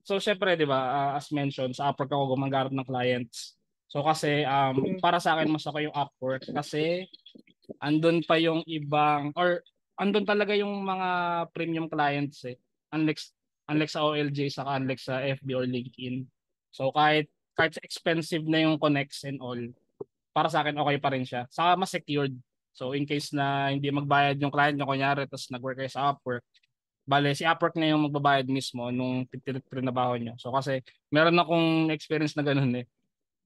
So syempre 'di ba, as mentioned sa Upwork ako gumagarap ng clients. So kasi para sa akin mas okay yung Upwork kasi andun pa yung ibang or andun talaga yung mga premium clients eh. Unlike unlike sa OLJ saka unlike sa FB or LinkedIn. So kahit expensive na yung connects and all, para sa akin okay pa rin siya. Saka mas secured. So in case na hindi magbayad yung client nyo kunyari tapos nag-work kayo sa Upwork, bale si Upwork na yung magbabayad mismo nung trinabaho nyo. So kasi meron akong experience na ganun eh.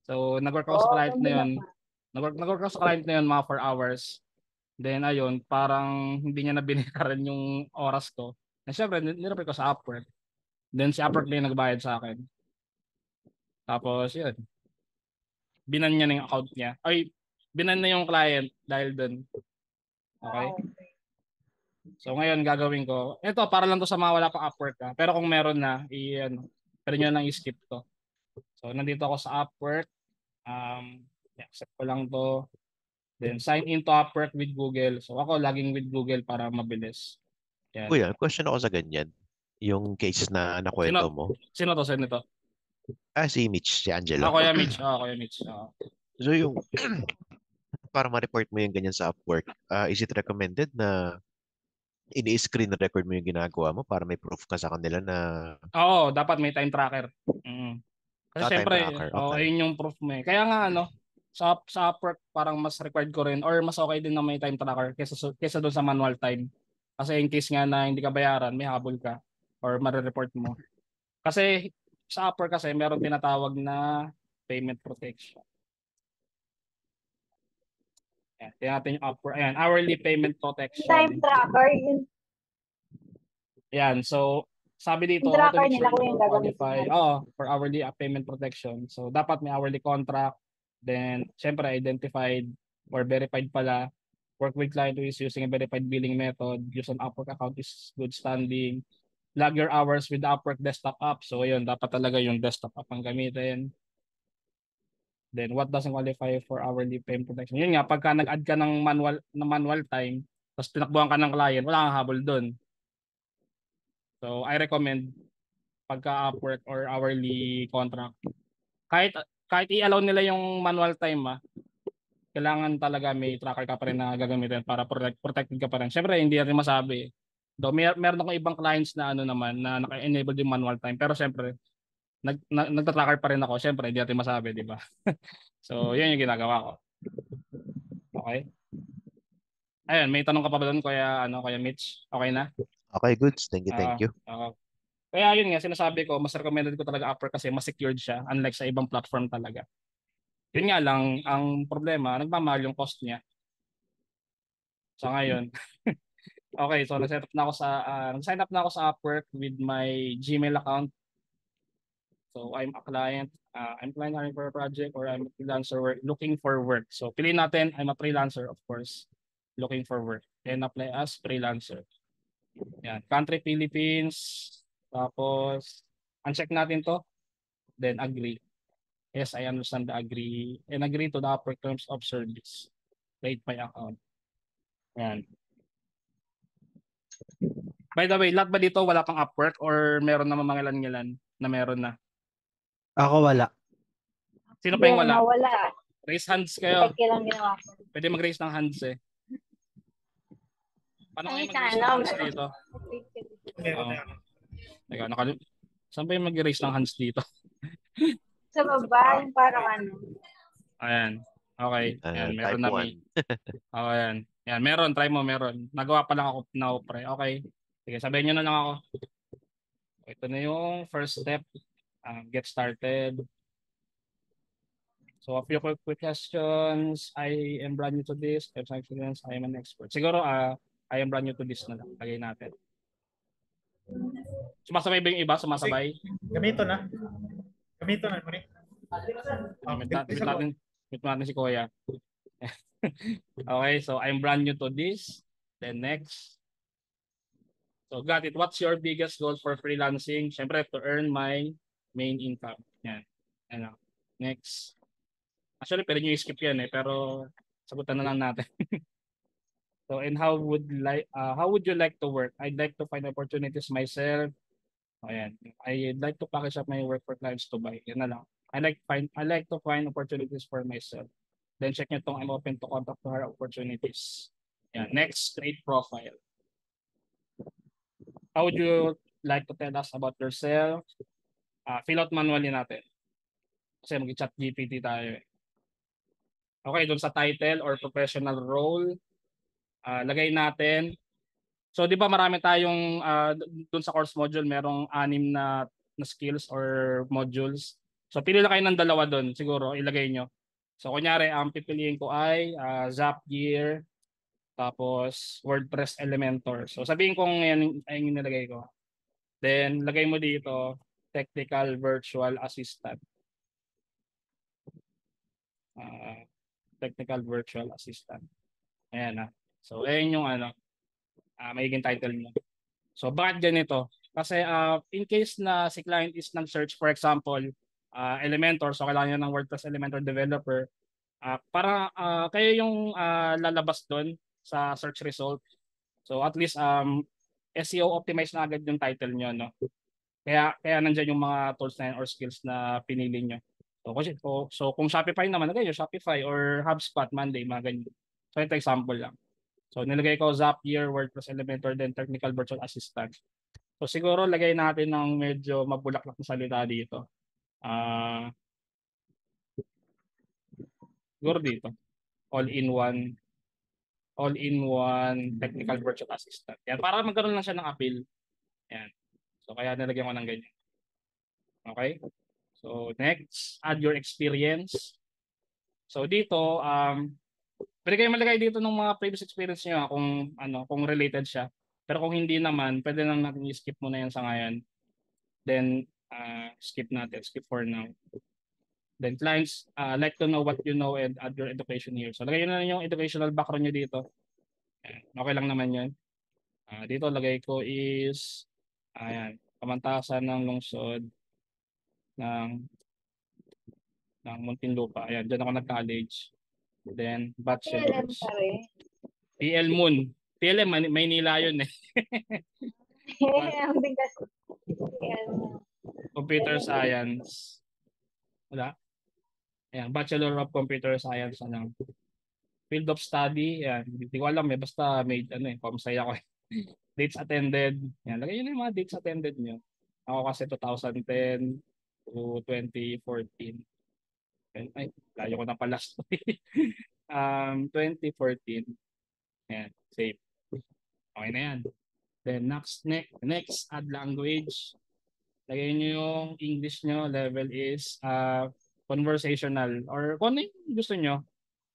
So nag-work ako sa Oo, client na ganun yun. naman. Nag-work ako sa client na yun mga 4 hours. Then ayun, parang hindi niya na binayaran yung oras ko. Na syempre, nireport ko sa Upwork. Then si Upwork na yung nagbayad sa akin. Tapos yun, binan niya na yung account niya. Ay, binan na yung client dahil dun. Okay? Okay. So ngayon gagawin ko, ito para lang to sa mga wala pang Upwork ha. Pero kung meron na, ano, pwede nyo lang i-skip to. So nandito ako sa Upwork. Accept ko lang to. Then sign into Upwork with Google. So ako laging with Google para mabilis. Yan. Kuya, question ako sa ganyan. Yung case na Sino, nakwento mo. sino to? Sino to? Si Mitch, si Angelo. Kuya Mitch. Kuya Mitch. So yung, para ma-report mo yung ganyan sa Upwork, is it recommended na ini-screen record mo yung ginagawa mo para may proof ka sa kanila na Oo, dapat may time tracker. Mm. Kasi time syempre, tracker? Okay. ayun yung proof mo eh. Kaya nga ano, sa Upwork parang mas required ko rin or mas okay din na may time tracker kaysa doon sa manual time. Kasi in case nga na hindi ka bayaran, may habol ka or mare-report mo. Kasi sa Upwork kasi meron tinatawag na payment protection. Ayan, tingnan natin yung Upwork. Ayan, hourly payment Time protection. tracker, yung Yan, so sabi dito, how to tracker make sure nila kung you yung gagamitin qualify natin. for hourly payment protection. So dapat may hourly contract, then syempre identified or verified pala, work with client who is using a verified billing method, use an Upwork account is good standing, log your hours with the Upwork desktop app. So ayun, dapat talaga yung desktop app ang gamitin. Then what doesn't qualify for hourly payment protection? Yun nga, pagka nag-add ka ng manual time, tapos tinakbuhan ka ng client, wala kang habol doon. So I recommend pagka Upwork or hourly contract. Kahit kahit i-allow nila yung manual time kailangan talaga may tracker ka pa rin na gagamitin para protected ka pa rin. Syempre hindi rin masabi. Though meron akong ibang clients na ano naman na naka-enable yung manual time pero syempre nagta-tracker pa rin ako. Syempre hindi natin masabi, di ba? So, yun yung ginagawa ko. Okay? Ayun, may tanong ka pa ba doon Kuya Mitch? Okay na? Okay, goods. Thank you, Oo. thank you. Kaya yun nga, sinasabi ko, mas recommended ko talaga Upwork kasi mas secured siya unlike sa ibang platform talaga. Yun nga lang, ang problema, nagmamahal yung cost niya. So ngayon, okay, so nag-sign up na ako sa Upwork with my Gmail account. So I'm a client, I'm applying for a project or I'm a freelancer looking for work. So piliin natin, I'm a freelancer of course, looking for work. Then apply as freelancer. Yan, country Philippines, tapos uncheck natin to, then agree. Yes, I understand the agree and agree to the Upwork terms of service. Create my account. Yan. By the way, lahat ba dito wala pang Upwork or meron naman mga ilan-ilan na meron na? Ako wala. Sino pa yung Hindi, wala? nawala. Raise hands kayo. Peke lang ginawa ko. Pwede mag-raise ng hands eh. Paano kayo Ay, mag-raise ng sana. hands dito? Teka, saan ba yung mag-raise ng hands dito? Sa baba, yung parang ano. Ayan. Okay. Ayan, meron Type na 1. may. Okay, ayan. Ayan, meron. Try mo, meron. Nagawa pa lang ako na pre. Okay. Sige, sabihin nyo na lang ako. Ito na yung first step. Get started. So a few quick questions. I am brand new to this. I have experience. I am an expert. Siguro, I am brand new to this na lang. Lagay natin. Sumasabay ba yung iba? Sumasabay? Gamito na. Gamito na, Mari. Meet natin si Kuya. Okay, so I'm brand new to this. Then next. So got it. What's your biggest goal for freelancing? Siyempre, to earn my main income. Yan. Ano. Next. Actually, pwede nyo i-skip yan pero sagutan na lang natin. So, and how would you like to work? I'd like to find opportunities myself, Ayan. I'd like to package up my work for clients to buy. Yan na lang. I like to find opportunities for myself. Then check nyo tong I'm open to contact to hire opportunities. Yan. Next, create profile. How would you like to tell us about yourself? Fill out manually natin. Kasi mag-chat GPT tayo. Okay, doon sa title or professional role, lagay natin. So, di ba marami tayong doon sa course module, merong 6 na skills or modules. So, pili lang kayo ng 2 doon, siguro, ilagay nyo. So, kunyari, ang pipiliin ko ay Zapier, tapos WordPress Elementor. So, sabihin ko ngayon ay yung nilagay ko. Then, lagay mo dito, Technical Virtual Assistant. Technical Virtual Assistant. Ayan na. So, ayan yung magiging title mo. So, bakit ganito? Kasi in case na si client is nag-search, for example, Elementor, so kailangan niya ng WordPress Elementor developer, para kayo yung lalabas doon sa search result. So, at least SEO optimized na agad yung title nyo, no? Kaya nandiyan yung mga tools na yan or skills na pinili nyo. So kung Shopify naman, nagay Shopify or HubSpot, Monday, mga ganyan. So ito example lang. So nilagay ko Zapier, WordPress Elementor, then Technical Virtual Assistant. So siguro lagay natin ng medyo mabulaklak na salita dito. Siguro dito. All-in-one Technical Virtual Assistant. Yan, para magkaroon lang siya ng appeal. Yan. So kaya nilagyan ko ng ganyan. Okay? So next, add your experience. So dito, pwede kayo malagay dito ng mga previous experience niyo kung related siya. Pero kung hindi naman, pwede lang natin i-skip muna yan sa ngayon. Then skip natin, skip for now. Then clients like to know what you know and add your education here. So lagay na yung educational background niyo dito. Okay lang naman yun. Dito lagay ko is Kamantasan ng lungsod ng Muntinlupa. Ayan, diyan ako nag-college. Then PLM bachelor's. pa rin. PL Moon. PLM, Maynila yun eh. Ang bigas. PLM. Computer Science. Wala. Ayan, Bachelor of Computer Science. Field of Study. Ayan, hindi ko alam eh. Basta comsci ako eh. Dates attended. Ayan, lagay yun yung mga dates attended nyo. Ako kasi 2010 to 2014. Ay, layo ko na pala. 2014. Ayan, save. Okay na yan. Then next add language. Lagay nyo yung English nyo. Level is conversational. Or kung ano yung gusto nyo.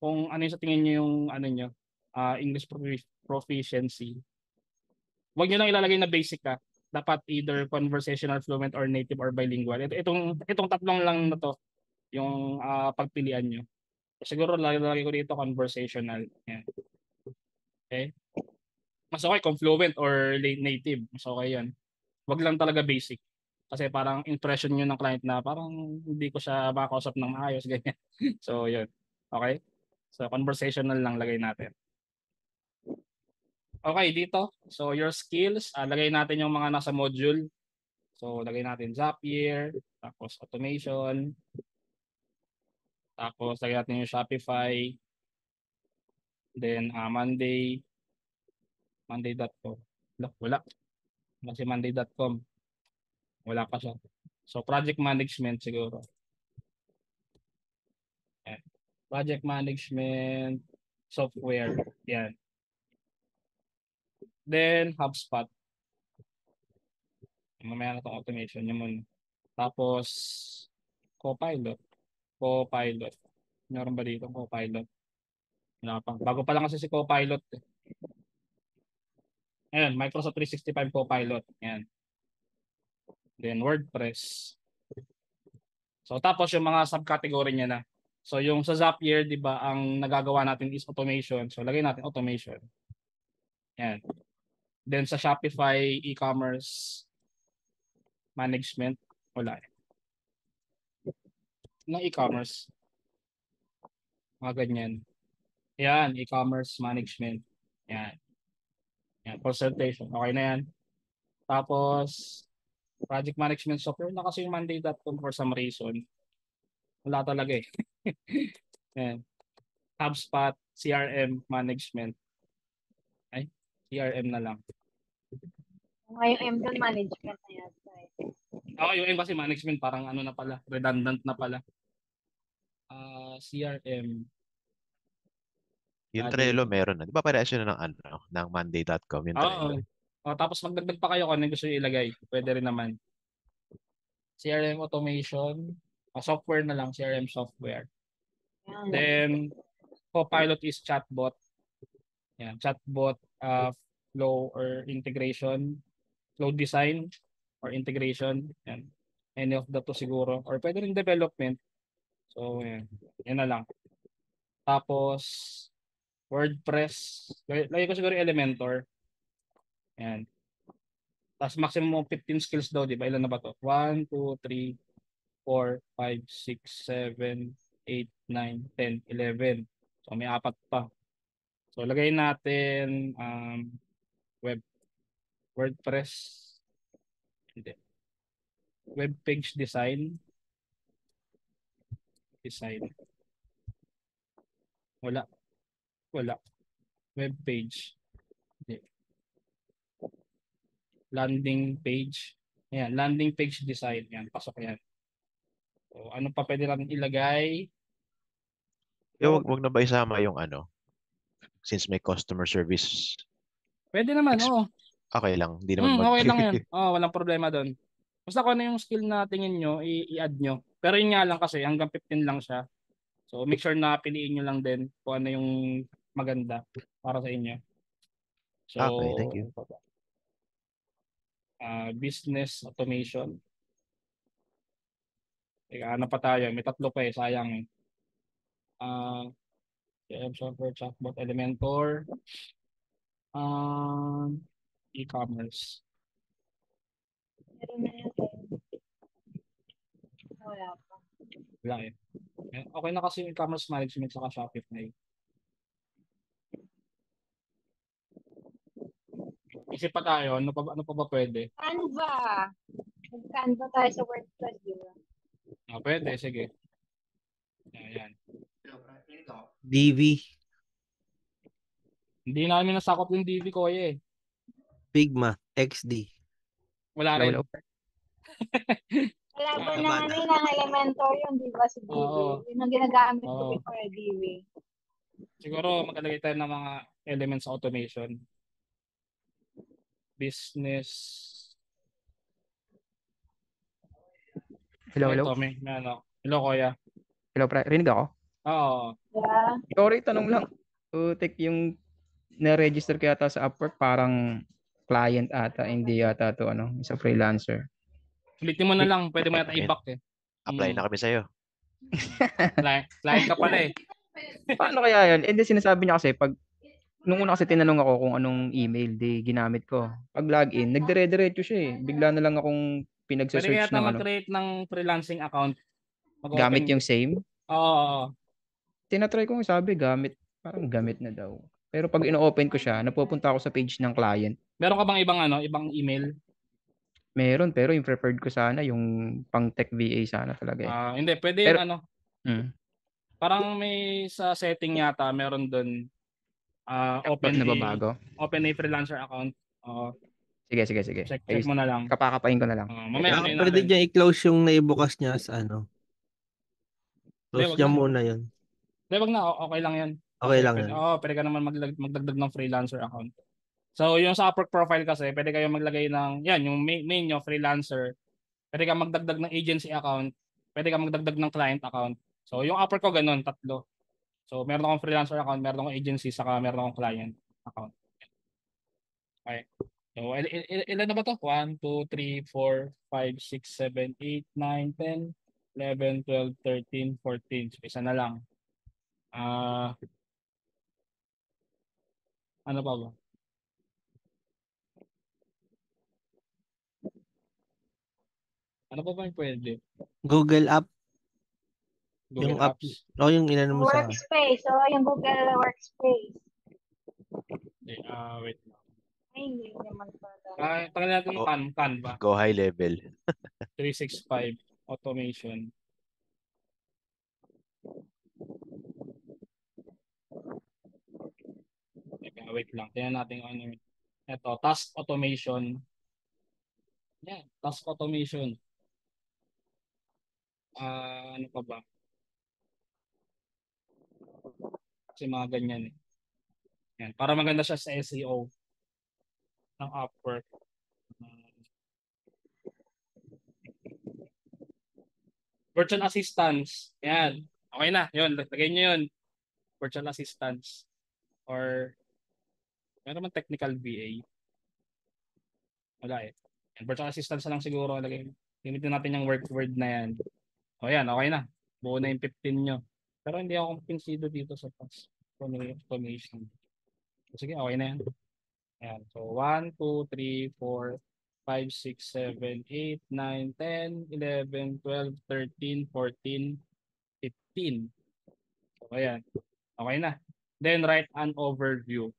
Kung ano yung sa tingin nyo yung English proficiency. Huwag nyo lang ilalagay na basic ka. Dapat either conversational, fluent, or native, or bilingual. Itong tatlong lang na to yung pagpilian nyo. Siguro lagay ko dito conversational. Yan. Okay? Mas okay kung fluent or native. Mas okay yan. Wag lang talaga basic. Kasi parang impression nyo ng client na parang hindi ko siya makausap ng maayos. Ganyan. So, yun. Okay? So, conversational lang lagay natin. Okay, dito. So, your skills. Lagay natin yung mga nasa module. So, lagay natin Zapier. Tapos, automation. Tapos, lagay natin yung Shopify. Then, Monday. Monday.com. Wala. Kasi Monday.com. Wala pa siya. So, project management siguro. Yan. Project management software. Yan. Then, HubSpot. Mamaya na itong automation niya muna. Tapos, Copilot. Meron ba dito Copilot? Wala pa. Bago pa lang kasi si Copilot. Ayan, Microsoft 365 Copilot. Ayan. Then, WordPress. So, tapos yung mga subcategory niya na. So, yung sa Zapier, di ba, ang nagagawa natin is automation. So, lagay natin automation. Ayan. Then, sa Shopify e-commerce management, wala eh. Ng e-commerce. Mga ganyan. Yan, e-commerce management. Yan. Yan, consultation. Okay na yan. Tapos, Project management software na kasi yung Monday.com for some reason. Wala talaga eh. Ayan. HubSpot, CRM management. Ay, CRM na lang. Ngayong M doon, management na yata eh. Ako yung M kasi management parang ano na pala, redundant na pala. CRM. Yung Lagi. Trello meron na. Di ba parehas yun ng ng Monday.com yung Oo. Trello? Tapos magdagdag pa kayo kung ano yung gusto nyo ilagay. Pwede rin naman. CRM automation. Software na lang, CRM software. Yan. Then, Copilot is chatbot. Yan, chatbot, flow or integration. Flow design or integration. Yan. Any of the two siguro. Or pwede rin development. So, yan. Yan na lang. Tapos, WordPress. Lagay ko siguro yung Elementor. Yan. Tapos maximum of 15 skills daw, di ba? Ilan na ba to? 1, 2, 3, 4, 5, 6, 7, 8, 9, 10, 11. So may apat pa. So lagay natin WordPress. Hindi. Web page design. Wala. Web page. Hindi. Landing page. Ayan, landing page design. Yan, pasok yan. So, ano pa pwede natin ilagay? Wag na ba isama yung since may customer service, Pwede naman, oo. okay lang. Hindi naman Okay lang yan. Walang problema doon. Basta kung ano yung skill na tingin nyo, i-add nyo. Pero yun nga lang kasi, hanggang 15 lang siya. So, make sure na piliin nyo lang din kung ano yung maganda para sa inyo. So, Okay, thank you. Business automation. Teka, ano pa tayo? May 3 pa eh, sayang. Software, chatbot, Elementor. E-commerce. Meron na yan eh. Wala pa. Wala eh. Okay na kasi yung e-commerce management sa Shopify. Isip pa tayo, ano pa ba pwede? Canva. Mag-Canva tayo sa WordPress, di ba? Pwede, sige. Ayan. DV, Hindi namin nasakop yung DV ko eh. Figma, XD. Wala rin. Wala pa Tama namin ang Elementor yun, di ba, si DV? Oo. Yun ang ginagamit ko Oo. before DV. Siguro magalagay tayo ng mga elements sa automation. Business. Hello, Ito, hello. may ano. Hello, Kuya. Hello, pre. Rinig ako? Oo. Yeah. Sorry, tanong lang. Take yung na-register ko yata sa Upwork, parang client ata, hindi yata to isa freelancer. Ulitin mo na lang. Pwede mo yata i-back eh. Apply na kami sa'yo. Client ka pala eh. Paano kaya yun? Sinasabi niya kasi, nung una kasi tinanong ako kung anong email di ginamit ko. Pag login, nagdire-diretso siya eh. Bigla na lang akong Pwede pinagsa-search kaya ng mag-create ng freelancing account. gamit yung same. Oo. Tinatry ko, sabi parang gamit na daw. Pero pag ino-open ko siya, napupunta ako sa page ng client. Meron ka bang ibang email? Meron, pero yung preferred ko sana, yung pang tech VA sana talaga eh. Hindi, pwede Pero- yung parang may sa setting yata, meron doon open Nababago. a freelancer account. Sige. Check mo na lang. Kapakapain ko na lang. Mamaya ano yun Pwede natin. dyan i-close yung naibukas niya sa Close wag niya na. muna yun. Hindi, wag na. Okay lang yan. Okay lang pwede, yan. pwede ka naman magdagdag ng freelancer account. So, yung sa Upwork profile kasi, pwede kayo maglagay ng, yan, yung main nyo, freelancer. Pwede ka magdagdag ng agency account. Pwede ka magdagdag ng client account. So, yung Upwork ko ganun, 3. So, meron akong freelancer account, meron akong agency, saka meron akong client account. Okay. So, ilan na ba to? 1, 2, 3, 4, 5, 6, 7, 8, 9, 10, 11, 12, 13, 14. So, isa na lang. Ano pa ba? Ano pa ba yung pwede? Google app. Google Yung app. Apps. Yung inano mo sa... Workspace. Yung Google Workspace. Wait lang. Ay, hindi naman pala. Tanggalin natin Oh. Canva. Go high level. 365 automation. Teka, wait lang. Tingnan natin kung ano yun. Ito, task automation. Yan, task automation. Ano pa ba? Kasi mga ganyan eh. Yan, para maganda siya sa SEO ng Upwork. Virtual assistants. Yan. Okay na. Yun, lagay nyo yun. Virtual assistants. Or, meron man technical VA. Wala eh. Yan, virtual assistants na lang siguro. Lagay. Gamitin natin yung work word na yan. O yan, okay na. Buo na yung 15 nyo. Pero hindi ako kumpensido dito sa task automation. Sige, okay na yan. Ayan. So, 1, 2, 3, 4, 5, 6, 7, 8, 9, 10, 11, 12, 13, 14, 15. So, ayan. Okay na. Then, write an overview.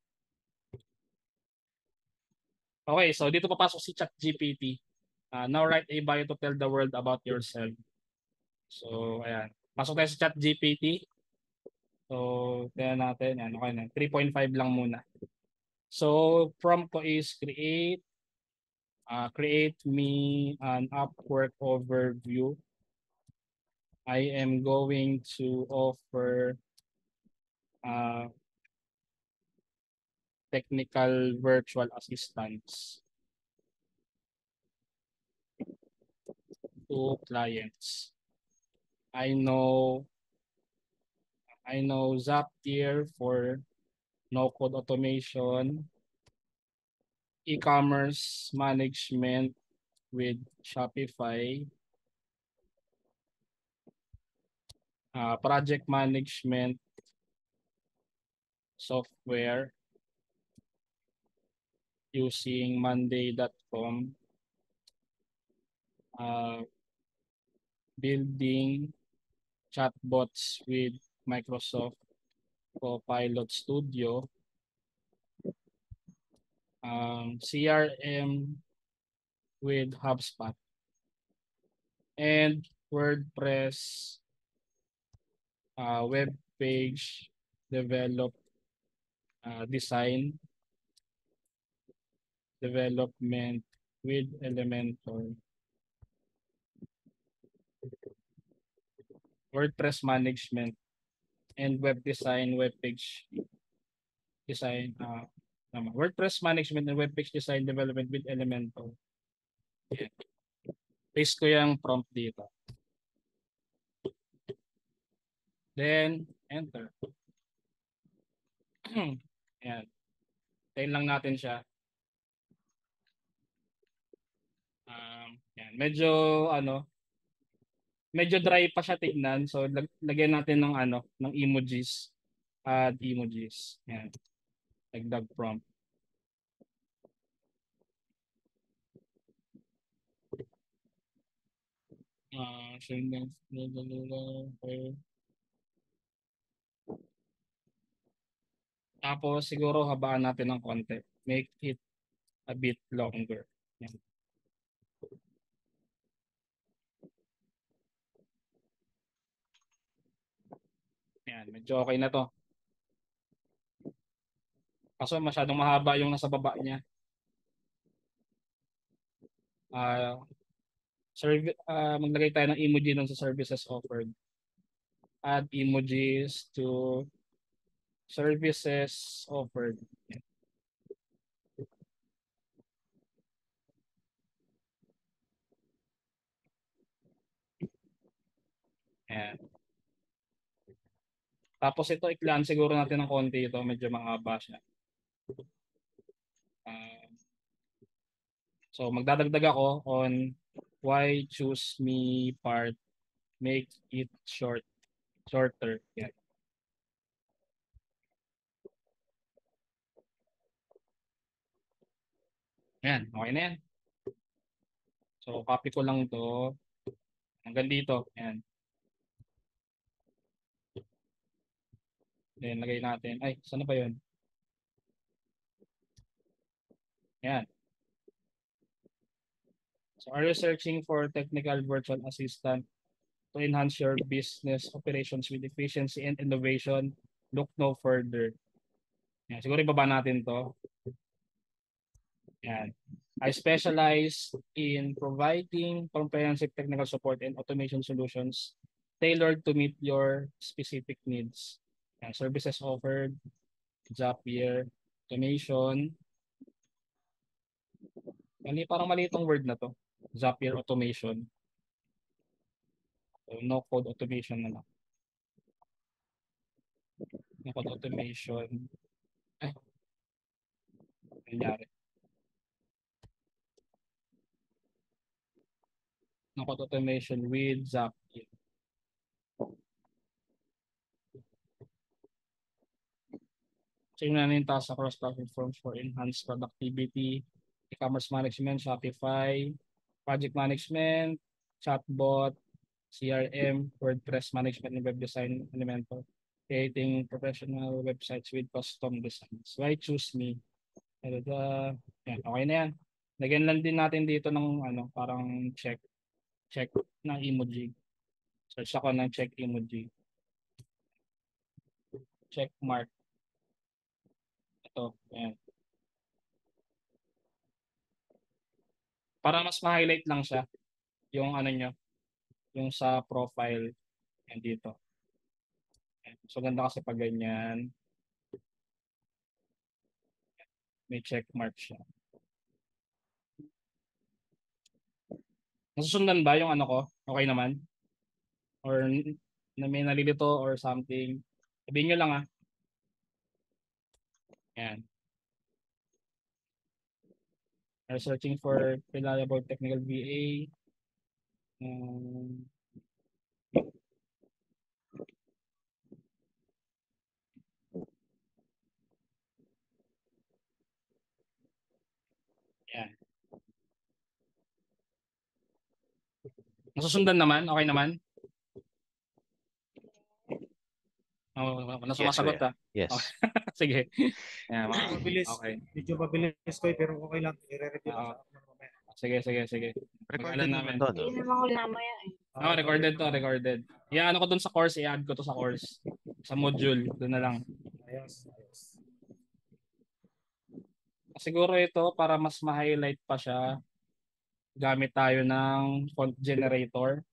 Okay, so dito papasok si ChatGPT. Now, write a bio to tell the world about yourself. So, ayan. Pasok tayo sa ChatGPT. So, tingnan natin. Ayan, okay na. 3.5 lang muna. So, prompt ko is create me an Upwork overview. I am going to offer technical virtual assistance to clients. I know Zapier for no-code automation, e-commerce management with Shopify, project management software using monday.com, building chatbots with Microsoft Copilot Studio, CRM with HubSpot, and WordPress web page development with Elementor, WordPress management, and web design, web page design, WordPress management and web page design development with Elementor. Yeah. Paste ko yung prompt dito. Then, enter. Ayan. Tayin lang natin siya. Ayan. Medyo dry pa siya tignan. So, lagyan natin ng emojis. Add emojis. Ayan. Dagdag prompt. Tapos, siguro habaan natin ng konti. Make it a bit longer. Ayan. Ayan, medyo okay na to. Kaso masyadong mahaba yung nasa baba niya. Maglagay tayo ng emoji dun sa services offered. Add emojis to services offered. Ayan. Tapos ito, iklaan siguro natin ng konti ito. Medyo mahaba siya. So, magdadagdag ako on why choose me part. Make it shorter. Yan. Ayan, okay na yan. So, copy ko lang to hanggang dito. Ayan. Then, lagay natin. Ay, saan na ba yun? Yan. So are you searching for technical virtual assistant to enhance your business operations with efficiency and innovation? Look no further. Yan. Siguro ibaba natin to. Yan. I specialize in providing comprehensive technical support and automation solutions tailored to meet your specific needs. Yan. Services offered, Zapier, automation. Parang mali itong word na to. Zapier automation. So, no code automation na lang. No code automation. Ay, nangyari. No code automation with Zapier. So yun na yung task across platforms for enhanced productivity, e-commerce management, Shopify, project management, chatbot, CRM, WordPress management and web design, Elementor, creating professional websites with custom designs. Why choose me? Yan, okay na yan. Lagyan lang din natin dito ng parang check na emoji. Search ako ng check emoji. Check mark. Ito, yan. Para mas ma-highlight lang siya yung nyo, yung sa profile yan dito. Yan. So ganda kasi pag ganyan. May check mark siya. Nasusundan ba yung ko? Okay naman? Or na may nalilito or something? Sabihin nyo lang Yan. Are searching for reliable technical VA. Yan. Nasusundan naman? Okay naman? Wala sumasagot Yes. Okay. Sige. Yan, Mabilis. okay. Medyo mabilis ko pero okay lang. I-review lang sa akin mamaya. Sige. Recorded Pag-alan naman namin. to, no? Hindi naman ko namaya eh. Recorded to, recorded. I-ano ko dun sa course, i-add ko to sa course. Sa module, doon na lang. Ayos. Siguro ito, para mas ma-highlight pa siya, gamit tayo ng font generator.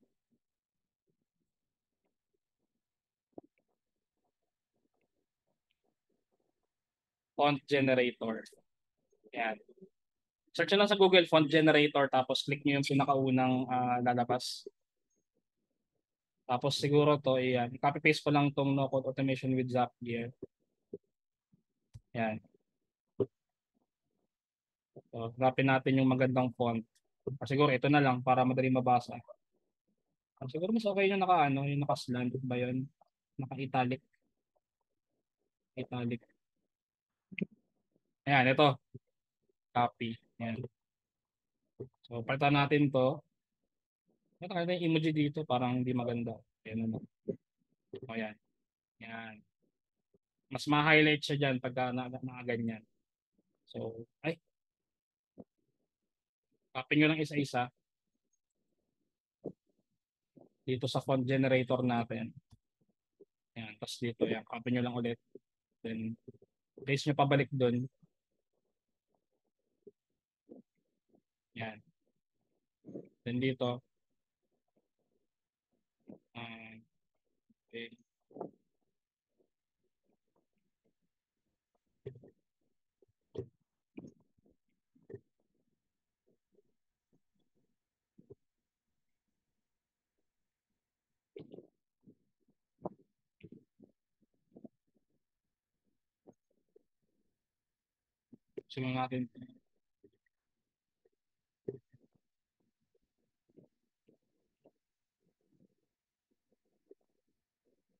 Font generator. Yan. Search nyo lang sa Google font generator tapos click nyo yung pinakaunang lalabas. Tapos siguro to, yan. Copy paste ko lang tong no code automation with Zapier. Yan. So, hanapin natin yung magandang font. Siguro ito na lang para madali mabasa. Siguro mas okay yung yung naka-slant ba yun? Naka-italic. Italic. Ayan, ito. Copy. Ayan. So, palitan natin to. Ito yung emoji dito, parang hindi maganda. Ayan naman. O, yan. Yan. Mas ma-highlight siya dyan pagka nakaganyan. So, copy nyo lang isa-isa. Dito sa font generator natin. Ayan. Tapos dito, yan. Copy nyo lang ulit. Then, paste nyo pabalik dun. Yan. Then dito. Okay. Simulan natin.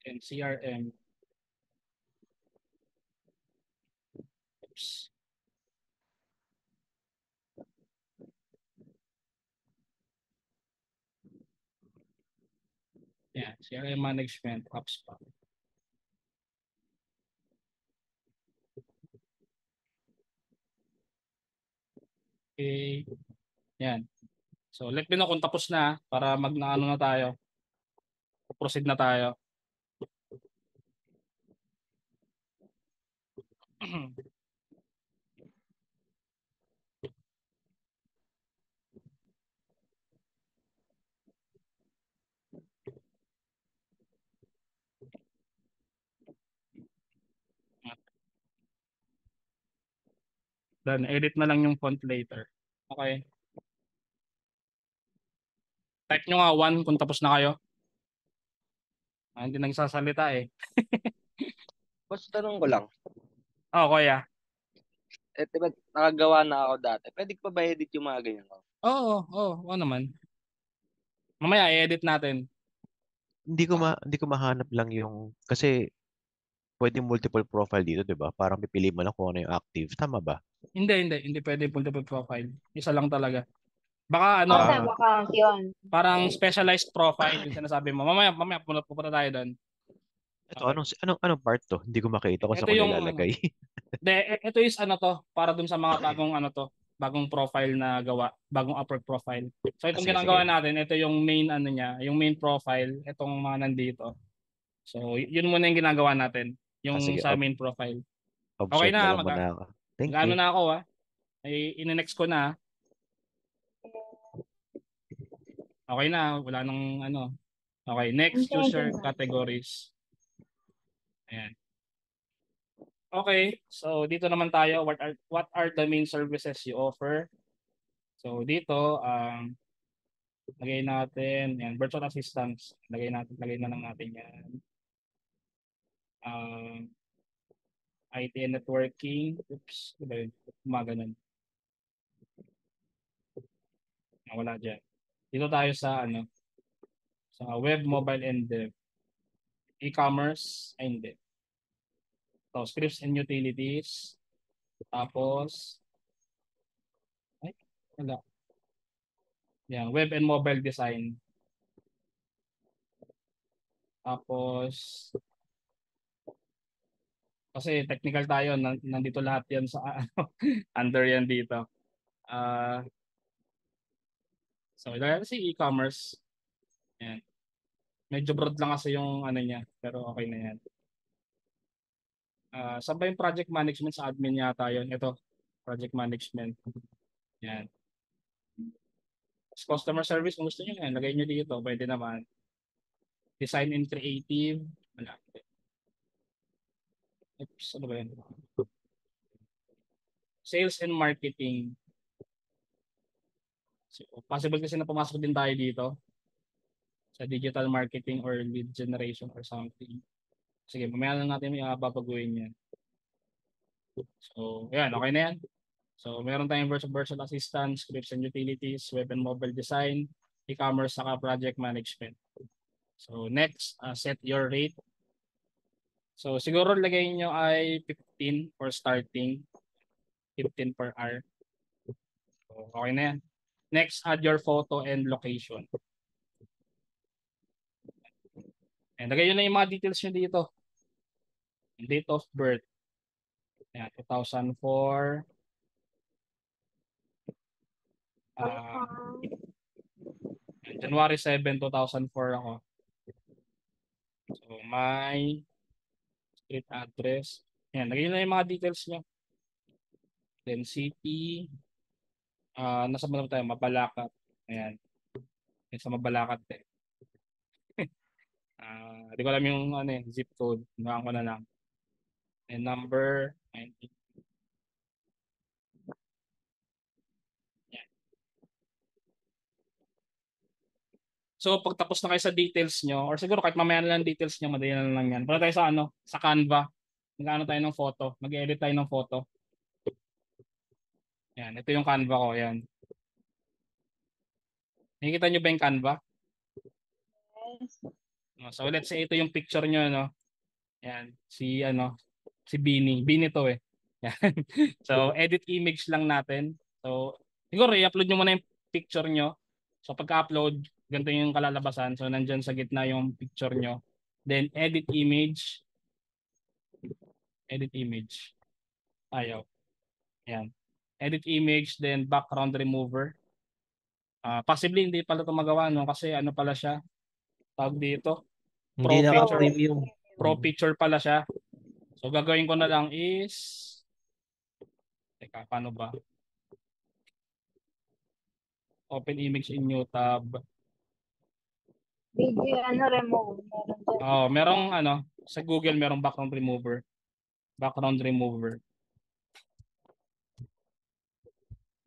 And CRM. Oops. Yeah, CRM management, HubSpot. Okay. Yan. So, let me know kung tapos na para ano na tayo. Proceed na tayo. Then, edit na lang yung font later. Okay. Type nyo nga 1 kung tapos na kayo. Hindi nagsasalita eh. Boss, tanong ko lang. Oh, kuya. Diba nakagawa na ako dati. Pwede ko pa ba edit yung mga ganyan ko? Oo naman. Mamaya i-edit natin. Hindi ko mahanap lang yung kasi pwede multiple profile dito, 'di ba? Parang pipili mo lang kung ano yung active, tama ba? Hindi pwede multiple profile. Isa lang talaga. Baka ano, Basta Ah, account yun. parang specialized profile yung sinasabi mo. Mamaya pupunta tayo doon. ito anong part to? Hindi ko makita kung Ito saan ko yung nilalagay. ito is ano to, para dun sa mga bagong ano to, bagong profile na gawa, bagong Upwork profile. So itong Sige, ginagawa sige. natin, ito yung main ano niya, yung main profile, itong mga nandito. So yun muna yung ginagawa natin, yung Sige, sa main profile. Okay observe na na, lang muna ako. Thank mag-ano you. na ako ay ine-next ko na. Okay na, wala nang ano. Okay, next, choose your categories. Ayan. Okay, so dito naman tayo, what are the main services you offer? So dito, lagay natin, yan, virtual assistants. Lagay na lang natin yan. IT and networking. Oops, diba yun? Gumaganon. Wala dyan. Dito tayo sa ano, sa web, mobile, and dev. E-commerce, ay hindi. So, scripts and utilities. Tapos, ay, wala. Yan, web and mobile design. Tapos, kasi technical tayo, nandito lahat yan sa ano, under yan dito. So, ilagay si e-commerce. Yan. Medyo broad lang kasi yung ano niya, pero okay na yan. Saan ba yung project management sa admin yata yun? Ito, project management. Yan. Customer service, kung gusto nyo yan, lagay nyo dito, pwede naman. Design and creative. Wala. Oops, ano ba yan? Sales and marketing. So, possible kasi na pumasok din tayo dito sa digital marketing or lead generation or something. Sige, mamaya lang natin may babaguhin yan. So, yan, okay na yan. So, meron tayong virtual assistant, scripts and utilities, web and mobile design, e-commerce, saka project management. So, next, set your rate. So, siguro lagay nyo ay 15 for starting, 15 per hour. So, okay na yan. Next, add your photo and location. And lagay nyo na yung mga details nyo dito. Date of birth. Yan, 2004. January 7, 2004 ako. So, my street address. Yan, lagay nyo na yung mga details nyo. Then, city. Nasa ba tayo? Mabalacat. Ayan. Yan sa Mabalacat eh. Hindi ko alam yung ano, zip code. Hingaan ko na lang. And number 19. Yan. So, pag tapos na kayo sa details nyo, or siguro kahit mamaya na lang details nyo, madali na lang yan. Para tayo sa ano, sa Canva. Mag-ano tayo ng photo. Mag-edit tayo ng photo. Yan, ito yung Canva ko. Yan. Nakikita nyo ba yung Canva? Yes. So, let's say ito yung picture nyo, no? Yan, si Bini. Bini to eh. Yan. So, edit image lang natin. So, siguro i-upload nyo muna yung picture nyo. So, pagka-upload, ganito yung kalalabasan. So, nandyan sa gitna yung picture nyo. Then, edit image. Edit image. Ayaw. Yan. edit image, then background remover. Possibly hindi pala ito magawa, no? Kasi ano pala siya, tawag dito, Hindi Pro picture. naka-premium. Pro picture pala siya. So gagawin ko na lang is, teka, paano ba? Open image in new tab. Video, remove. Meron dyan. Merong sa Google merong background remover. Background remover.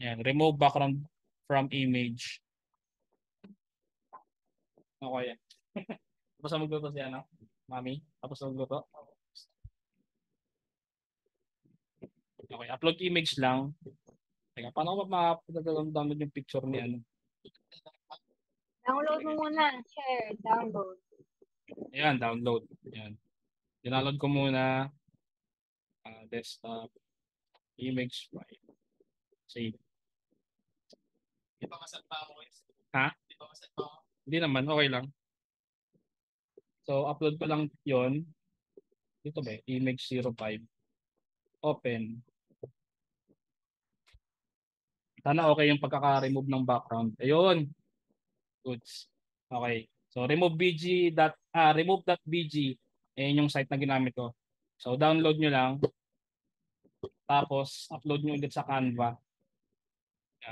Yan, remove background from image. Okay. Tapos na magluto si Mami. Tapos na magluto. Okay, upload image lang. Teka, paano ko ba ma-download yung picture ni Download mo muna. Share. Download. Ayan, download. Ayan. Download ko muna. Desktop. Image file. Save. Di pa kasat pa ako. Ha? Di pa kasat pa ako. Hindi naman, okay lang. So, upload ko lang yon. Dito ba? Image 05. Open. Sana okay yung pagkaka-remove ng background. Ayun. Goods. Okay. So, remove.bg. Ayan yung site na ginamit ko. So, download nyo lang. Tapos, upload nyo ulit sa Canva.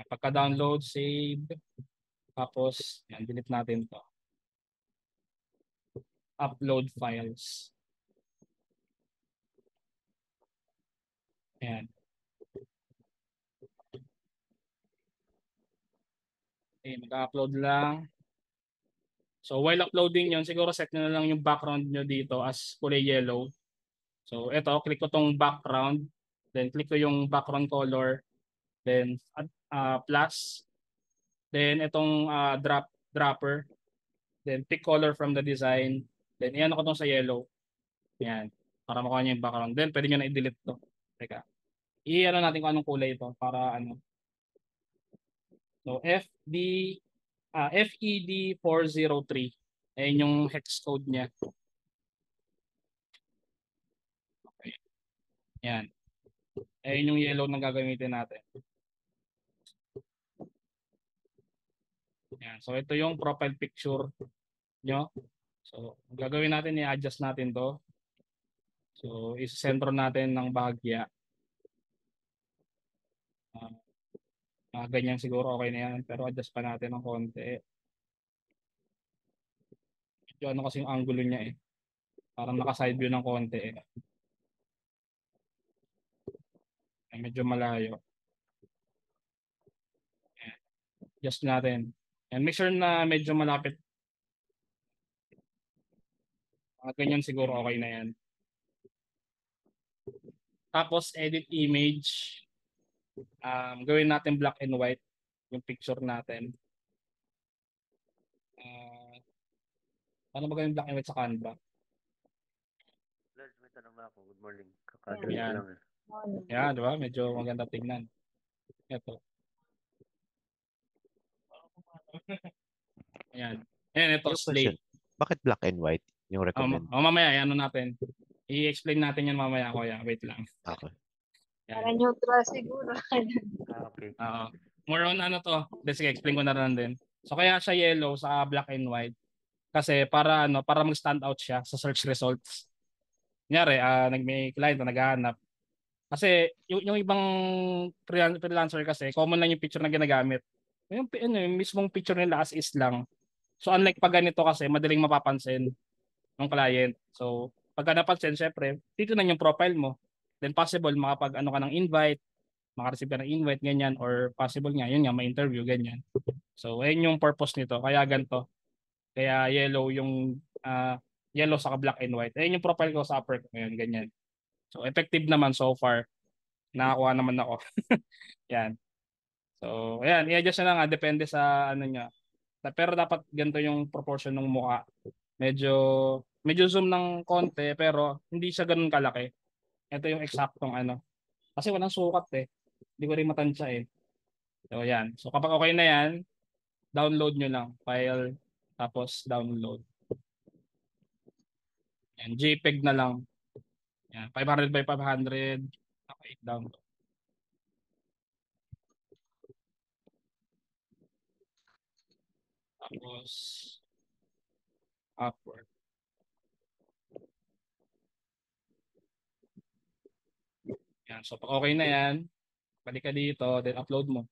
Pagka-download, save. Tapos, yan, delete natin to. Upload files. Ayan. Okay, mag-upload lang. So, while uploading yon, siguro set nyo na lang yung background nyo dito as kulay yellow. So, ito, click ko tong background. Then, click ko yung background color. Then, plus. Then, itong dropper. Then, pick color from the design. Then, iyan ko tong sa yellow. Ayan. Para makuha nyo yung background. Then, pwede nyo na i-delete to. Teka. I-ano natin kung anong kulay ito. Para ano. So, FED403. Ayan yung hex code niya. Okay. Ayan. Ayan yung yellow na gagamitin natin. Ayan. So, ito yung profile picture nyo. So, gagawin natin, i-adjust natin to. So, isasentro natin ng bahagya. Ganyan siguro okay na yan. Pero adjust pa natin ng konti. Medyo ano kasi yung angulo niya eh. Parang naka-side view ng konti eh. Ay, medyo malayo. Ayan. Adjust natin. And make sure na medyo malapit. Ganyan siguro okay na yan. Tapos edit image. Gawin natin black and white yung picture natin. Paano ba gawin black and white sa Canva? Lord, may tanong na ako. Good morning. Yan. lang eh. Yan, di ba? Medyo maganda tingnan. Ito. Ayan. Ayan, ito, Yung slate. question, bakit black and white yung recommend? Mamaya, ano natin. I-explain natin yan mamaya, kuya. Wait lang. Okay. Yan. Para neutral siguro. Okay. More on ano to. Sige, explain ko na rin din. So kaya siya yellow sa black and white. Kasi para mag-stand out siya sa search results. Kunyari, may client na naghahanap. Kasi yung ibang freelancer kasi, common lang yung picture na ginagamit. Yung mismong picture nila as is lang. So unlike pag ganito kasi, madaling mapapansin ng client. So pagka napansin, syempre, dito na yung profile mo. Then possible makapag ka ng invite, makareceive ka ng invite, ganyan, or possible nga, yun nga, ma-interview, ganyan. So, ayun yung purpose nito. Kaya ganito. Kaya yellow yung, yellow saka black and white. Ayun yung profile ko sa Upwork ngayon, ganyan. So, effective naman so far. Nakakuha naman ako. Yan. So, ayan, i-adjust na lang nga, depende sa ano niya. Pero dapat ganito yung proportion ng mukha. Medyo zoom ng konti, pero hindi siya ganun kalaki. Ito yung eksaktong ano. Kasi walang sukat eh. Hindi ko rin matansya eh. So, yan. So, kapag okay na yan, download nyo lang. File, tapos download. Yan. JPEG na lang. Yan. 500 by 500. Okay, download. Tapos, Upwork. Yan. So, pag okay na yan, balik ka dito, then upload mo.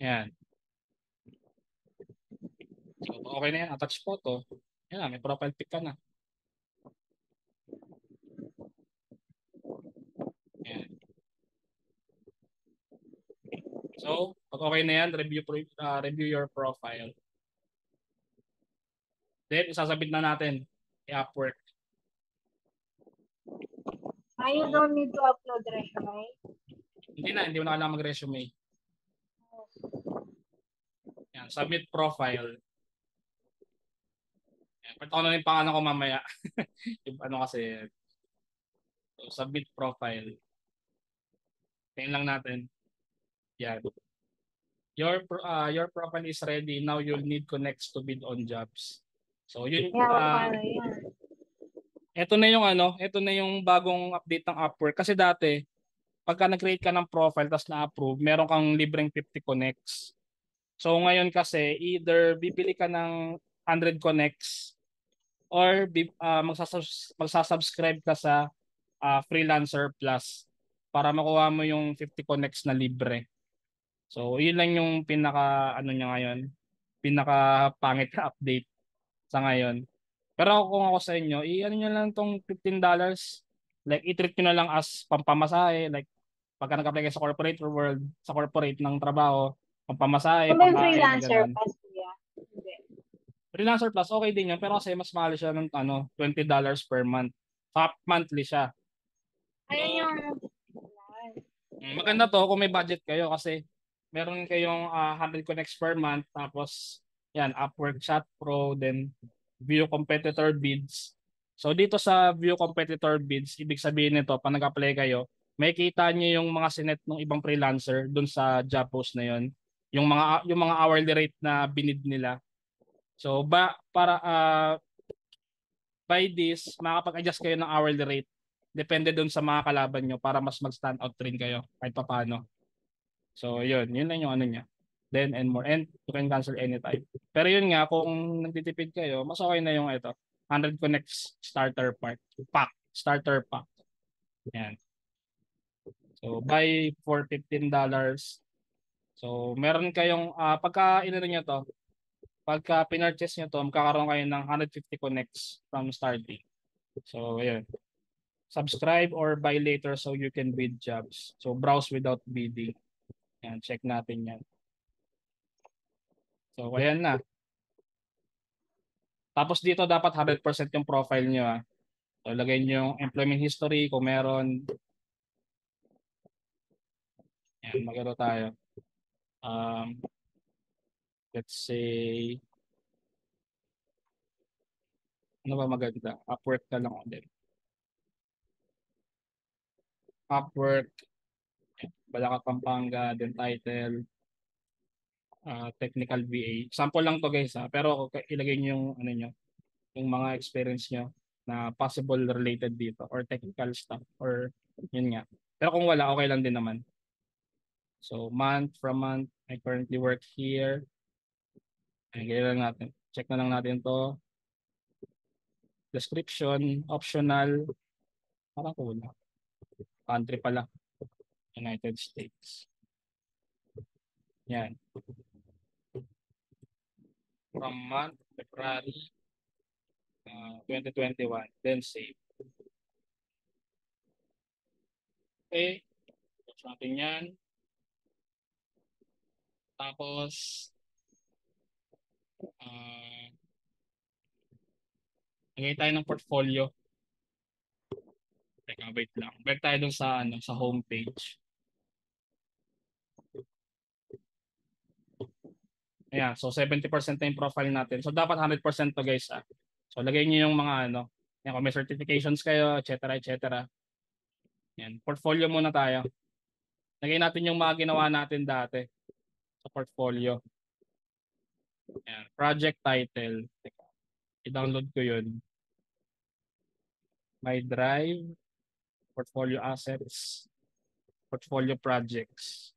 Yan. So, pag okay na yan, attach photo. Yan na, may profile pic ka na. Yan. So, pag okay na yan, review your profile. Then, isasabit na natin i-Upwork. You don't need to upload resume. Hindi mo na kailangan mag-resume. Yan, submit profile. Yan, pagka ano yung pangalan ko mamaya. Yung ano kasi, so, submit profile. Tingnan lang natin. Yan. Your profile is ready. Now you'll need connects to bid on jobs. So, yun, Yeah, paano yan? ito na yung bagong update ng Upwork. Kasi dati, pagka nag-create ka ng profile tapos na-approve, meron kang libreng 50 connects. So ngayon kasi, either bibili ka ng 100 connects or magsasubscribe ka sa Freelancer Plus para makuha mo yung 50 connects na libre. So yun lang yung pinaka pinaka pangit na update sa ngayon. Pero kung ako sa inyo, i-ano nyo lang tong $15. Like, i-treat nyo na lang as pampamasahe. Like, pagka nag-apply kayo sa corporate world, sa corporate ng trabaho, pampamasahe, Kung may pangkain, freelancer ganun. pa siya. Hindi. Freelancer Plus, okay din yun. Pero kasi mas mahal siya ng $20 per month. Top monthly siya. Ayun yung... Maganda to kung may budget kayo kasi meron kayong 100 connects per month. Tapos, yan, Upwork Chat Pro, then View Competitor Bids. So dito sa View Competitor Bids, ibig sabihin nito, pag nag-apply kayo, may kita niyo yung mga sinet ng ibang freelancer dun sa job post na yon. Yung mga hourly rate na binid nila. So by this, makakapag-adjust kayo ng hourly rate. Depende dun sa mga kalaban nyo para mas mag-stand out rin kayo kahit paano. So yun lang yung ano niya. Then and more. And you can cancel anytime. Pero yun nga, kung nagtitipid kayo, mas okay na yung ito. 100 connects starter pack. Starter pack. Yan. So buy for $15. So meron kayong, pagka inano nyo to, pagka pinurchase nyo to, magkakaroon kayo ng 150 connects from starting. So ayun. Subscribe or buy later so you can bid jobs. So browse without bidding. Yan, check natin yan. So, ayan na. Tapos dito dapat 100% yung profile nyo. So, lagay nyo yung employment history kung meron. Ayan, magano tayo. Let's say, ano ba maganda? Upwork na lang ulit. Upwork, Balaca, Pampanga, then title, technical VA. Sample lang to guys pero ilagay nyo yung mga experience nyo na possible related dito or technical stuff or yun nga. Pero kung wala, okay lang din naman. So from month, I currently work here. Ay, ganyan lang natin. Check na lang natin to. Description, optional. Parang kulang. Country pala. United States. Yan. From month, February 2021. Then save. Okay. Watch natin yan. Tapos, lagay tayo ng portfolio. Teka, wait lang. Back tayo dun sa homepage. Ayan, so 70% na yung profile natin. So dapat 100% to guys. So lagay niyo yung mga yan, kung may certifications kayo, etc. Yan, portfolio muna tayo. Lagay natin yung mga ginawa natin dati sa portfolio. Yan, project title. Teka, i-download ko yun. My Drive, portfolio assets. portfolio projects.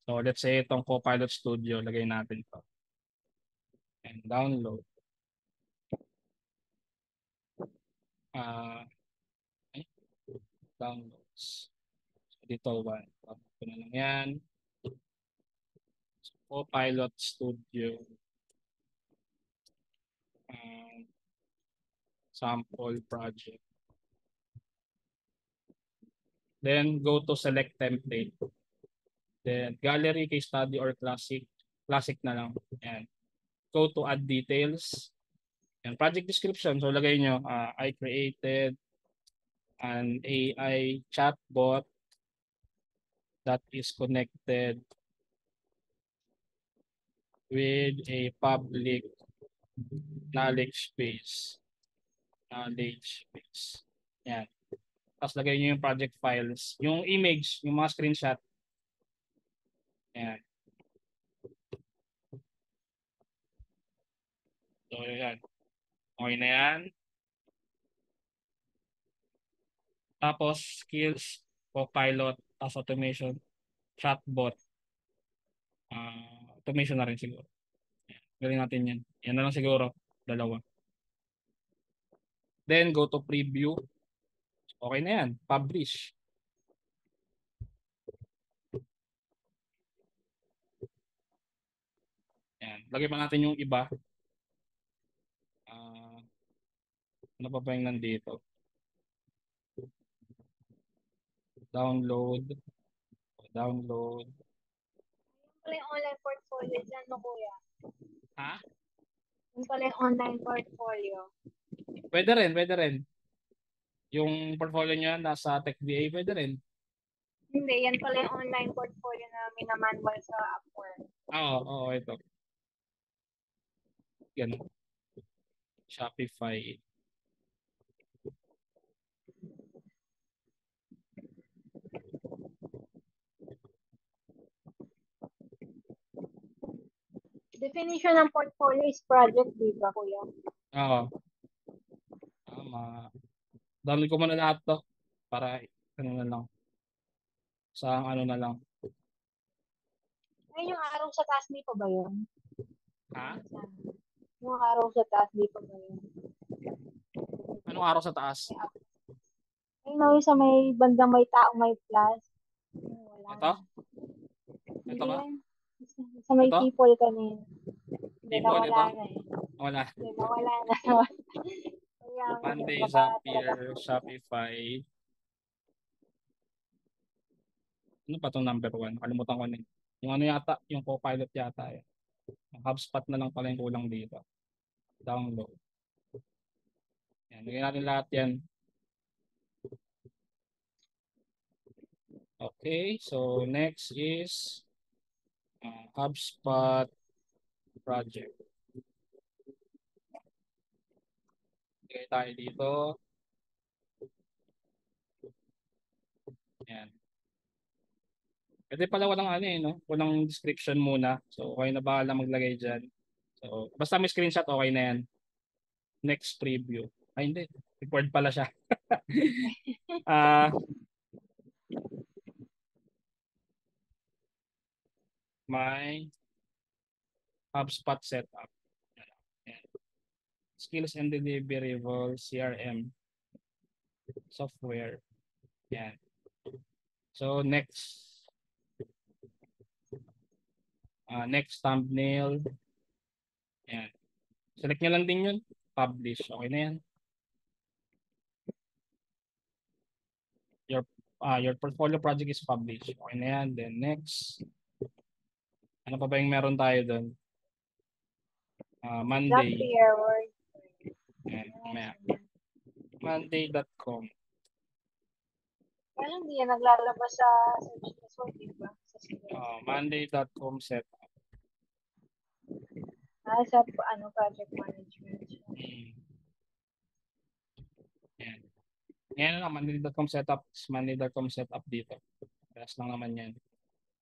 So let's say itong Copilot Studio, lagay natin to. And download. Ay, downloads. So dito, one. Tapos ko na lang yan. So, Copilot Studio. Sample project. Then go to select template. Then gallery, case study, or classic. Classic na lang. Ayan. Go to add details. And project description. So lagay nyo, I created an AI chatbot that is connected with a public knowledge base. Yan. Tapos lagay nyo yung project files. Yung image, yung mga screenshot. Yan. So, yan. Okay na yan. Tapos, skills, Copilot, tapos automation, chatbot. Automation na rin siguro. Yan. Galing natin yan. Yan na lang siguro. Dalawa. Then, go to preview. Okay na yan. Publish. Yan. Lagay pa natin yung iba. Ano pa ba yung nandito? Download. Download. Yung pala yung online portfolio dyan, no, kuya? Ha? Yung pala yung online portfolio. Pwede rin, pwede rin. Yung portfolio niya nasa TechVA, pwede rin. Hindi, yan pala yung online portfolio na minamanual sa Upwork. Oo, ito. Ganun. Shopify. Definition ng portfolio is project, di ba, kuya? Oo. Tama. Download ko muna lahat to para ano na lang. Sa ano na lang. Ay, yung araw sa taas, di pa ba yun? Ha? Yung araw sa taas, di pa ba yun? Anong araw sa taas? Ay, no, yung sa may bandang may taong may plus. Wala. Ito? Hindi Ito ba? yan. Sa may Ito? people kanina. Hindi, People, nawala ito? na eh. Wala. Hindi, nawala na. Kaya, Monday, baka Zapier, talaga- Shopify. Ano pa itong number 1? Kalimutan ko na. Yung ano yata, yung Copilot yata. Yung HubSpot na lang pala yung kulang dito. Download. Yan, lagyan natin lahat yan. Okay, so next is HubSpot project. Lagay tayo dito. Yan. Pwede pala walang ano no? Walang description muna. So, okay na bahala maglagay dyan. So, basta may screenshot, okay na yan. Next preview. Ay, hindi. Record pala siya. My HubSpot setup. Yan. Skills and deliverable CRM software. Yan. So, next thumbnail. Yan. Select nyo lang din yun. Publish. Okay na yan. Your portfolio project is published. Okay na yan. Then next. Ano pa ba yung meron tayo doon? Monday. Zapier, Word. Yan. Monday.com. Parang hindi yan naglalabas sa search result, di ba? Sa skills. Monday.com setup. Sa project management. Yan. Yan lang, Monday.com setup. Monday.com setup dito. Paras lang naman yan.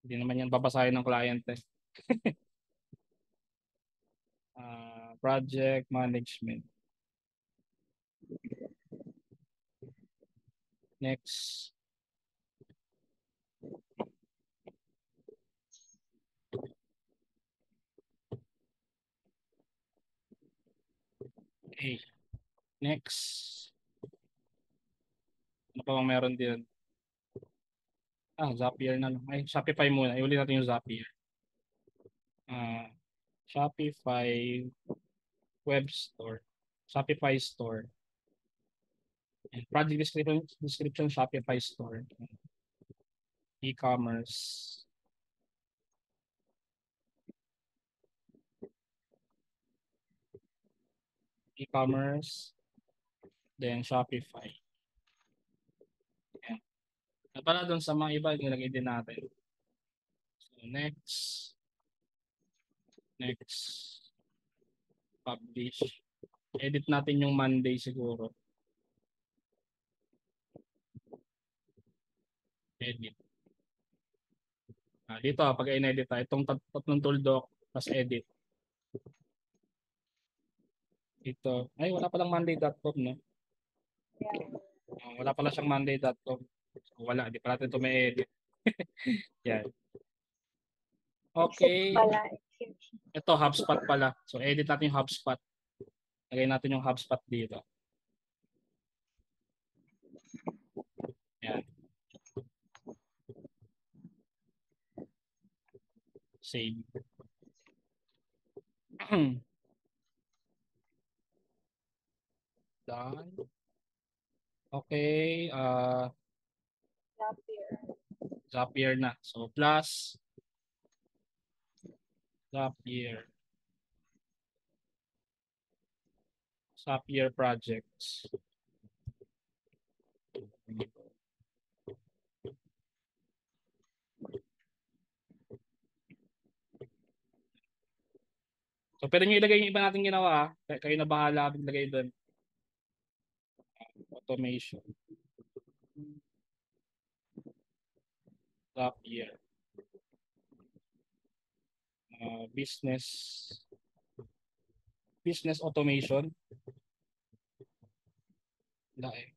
Hindi naman yan babasahin ng client eh. Project management. Next. Okay. Next. Ano pa bang meron din? Zapier na lang. Ay, Shopify muna. Iuli natin yung Zapier. Shopify web store. Shopify store. And project description Shopify store. E-commerce. E-commerce. Then Shopify. Ayan. At pala doon sa mga iba, nilagay din natin. So next. Publish. Edit natin yung Monday siguro. Edit. Dito, pag in-edit itong tatlong tooldoc, plus edit. Dito. Ay, wala palang monday.com, no? Wala pala siyang monday.com. So, wala, di pala natin ito may edit. Yan. Okay. Ito, HubSpot pala. So, edit natin yung HubSpot. Lagay natin yung HubSpot dito. Yan. Save. Done. Okay. Zapier na. So, plus Zapier. Zapier projects. So, pwede nyo ilagay yung iba natin ginawa. Kayo na bahala maglagay doon. Automation. Zapier. Business automation. Okay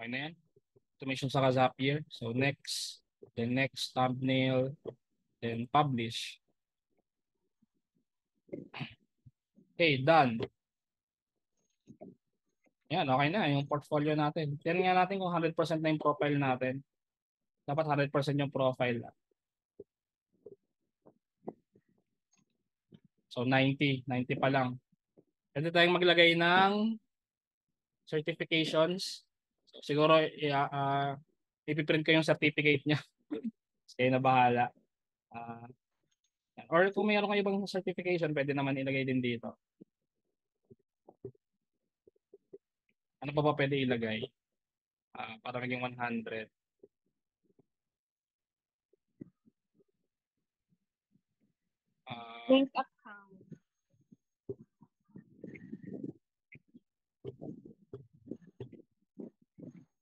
na yan. Automation sa Zapier. So, next. Then next, thumbnail. Then publish. Okay, done. Yan, okay na yung portfolio natin. Tingnan nga natin kung 100% na yung profile natin. Dapat 100% yung profile. So 90 pa lang. Pwede tayong maglagay ng certifications. So, siguro ipiprint ko yung certificate niya. Kayo na bahala. Or kung mayroon kayo ibang certification, pwede naman ilagay din dito. Ano pa ba pwede ilagay? Para maging 100. Link account.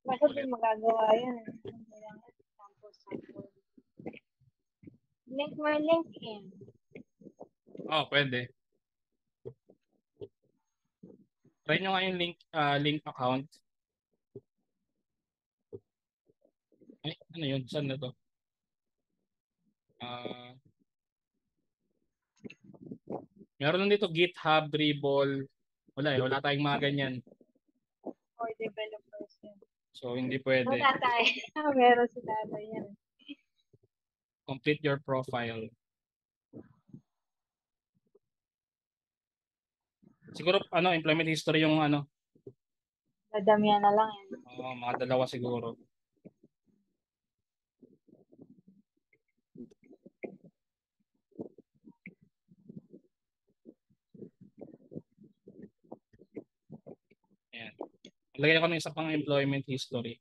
Basta din magagawa yan. Sample. Link mo yung LinkedIn. Pwede. Try nyo nga yung link account. Ay, ano yun? Saan na to? Meron lang dito GitHub, Dribble. Wala tayong mga ganyan. For developers yun. So, hindi pwede. Wala tayo. Meron si tatay yan. Complete your profile. Siguro, employment history yung Dadamihan na lang yan. mga dalawa siguro. Ayan. Lagay ko ng isa pang employment history.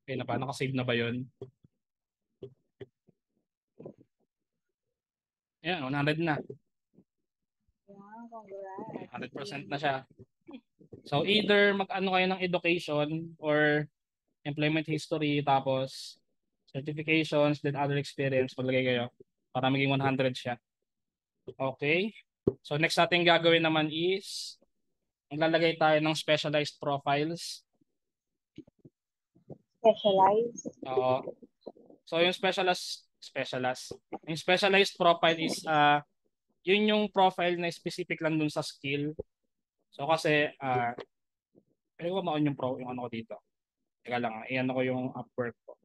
Okay na pa? Nakasave na ba yun? Ayan, 100 na. Yan, congrats. 100% na siya. So either mag-ano kayo ng education or employment history tapos certifications then other experience maglagay kayo para maging 100 siya. Okay? So next natin gagawin naman is maglalagay tayo ng specialized profiles. Specialized. Oo. So yung yung specialized profile is yun yung profile na specific lang dun sa skill. So kasi pwede ko ma-on yung ano ko dito. Teka lang, iyan ko yung Upwork ko.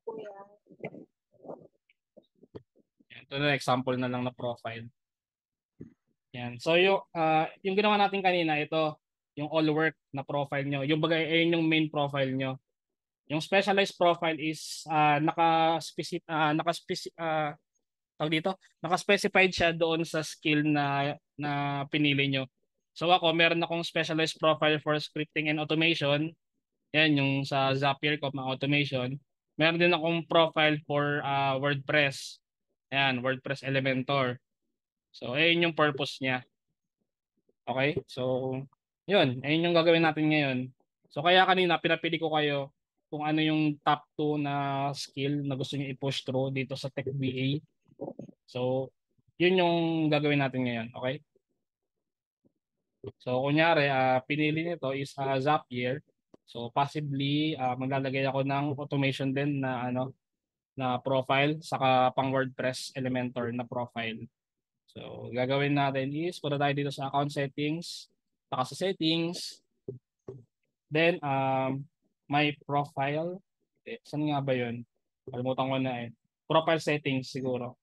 Kuya. Ito na example na lang na profile. Yan. So yung ginawa natin kanina, ito yung all work na profile nyo. Yung bagay, ayun yung main profile nyo. Yung specialized profile is tawag dito, naka-specified siya doon sa skill na pinili nyo. So ako, meron akong specialized profile for scripting and automation. Yan, yung sa Zapier ko, mga automation. Meron din akong profile for WordPress. Yan, WordPress Elementor. So, ayun yung purpose niya. Okay? So, yun. Ayun yung gagawin natin ngayon. So, kaya kanina, pinapili ko kayo kung ano yung top 2 na skill na gusto niyo i-push through dito sa Tech BA. So, yun yung gagawin natin ngayon. Okay? So, kunyari, pinili nito is Zapier. So, possibly, maglalagay ako ng automation din na profile, saka pang WordPress Elementor na profile. So, gagawin natin is, punta tayo dito sa account settings, saka sa settings, then, my profile, saan nga ba yun? Kalimutan ko na eh. Profile settings siguro.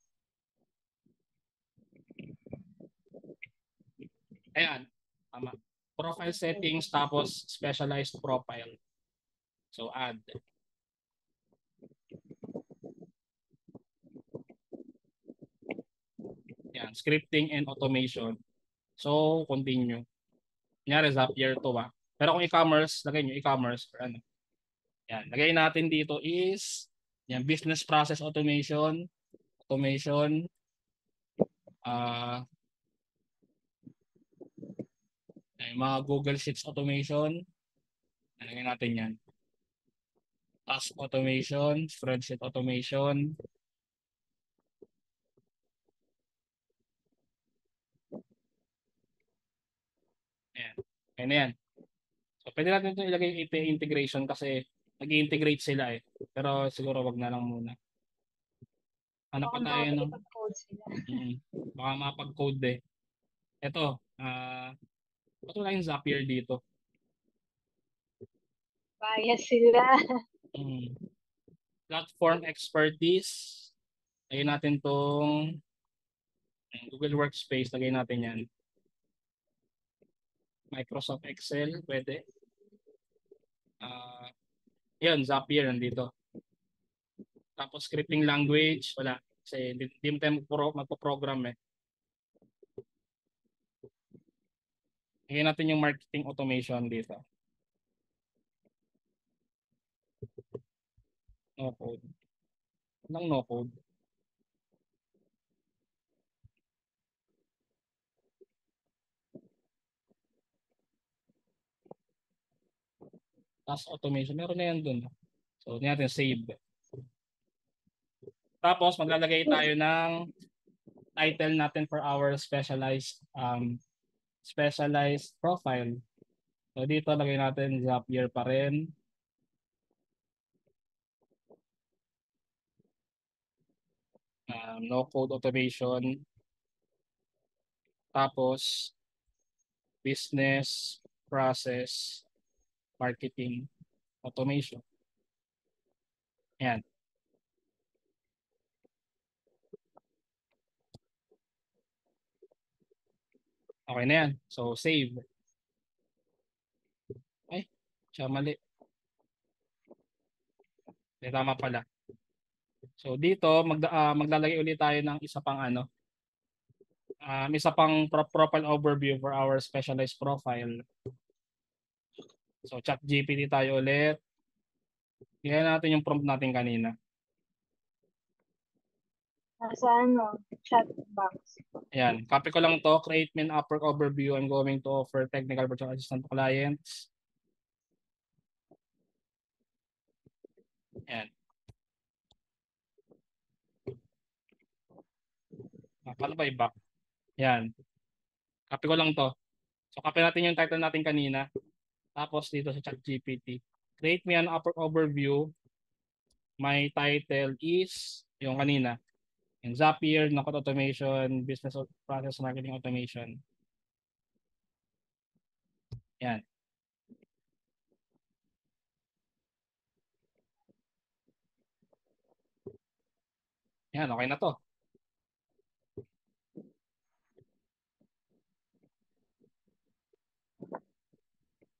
Ayan, tama. Profile settings, tapos specialized profile. So, add. Yan, scripting and automation. So, continue. Kunyari, Zapier to Pero kung e-commerce, lagay nyo e-commerce or ano. Yan, lagay natin dito is yan, business process automation, yung mga Google Sheets automation. Lagay natin yan. Task automation, spreadsheet automation. Ayan. Ayan na yan. So, pwede natin ito ilagay yung API integration kasi nag-integrate sila eh. Pero siguro wag na lang muna. Hanap pa tayo ng... Makakapag-code sila. Baka mapag-code eh. Ito, ito na yung Zapier dito. Bias sila. Platform expertise. Lagay natin tong Google Workspace. Lagay natin yan. Microsoft Excel, pwede. Yan, Zapier nandito. Tapos scripting language, wala. Kasi hindi mo tayo magpo-program eh. Lagyan natin yung marketing automation dito. No code. Anong no code? Task automation. Meron na yan dun. So, hindi natin save. Tapos, maglalagay tayo ng title natin for our specialized profile. So, dito lagay natin Zapier pa rin. No code automation. Tapos, business process marketing automation. Ayan. Okay na yan. So, save. Ay, siya mali. Hindi, tama pala. So, dito, maglalagay ulit tayo ng isa pang profile overview for our specialized profile. So, ChatGPT tayo ulit. Tingnan natin yung prompt natin kanina. Nasa chat box. Ayan, copy ko lang to. Create me an Upwork overview. I'm going to offer technical virtual assistant to clients. Ayan. Paano ba i-back? Ayan. Copy ko lang to. So copy natin yung title natin kanina. Tapos dito sa ChatGPT, create me an overview. My title is yung kanina. Yung Zapier, Knockout Automation, Business Process Marketing Automation. Yan. Yan, okay na to.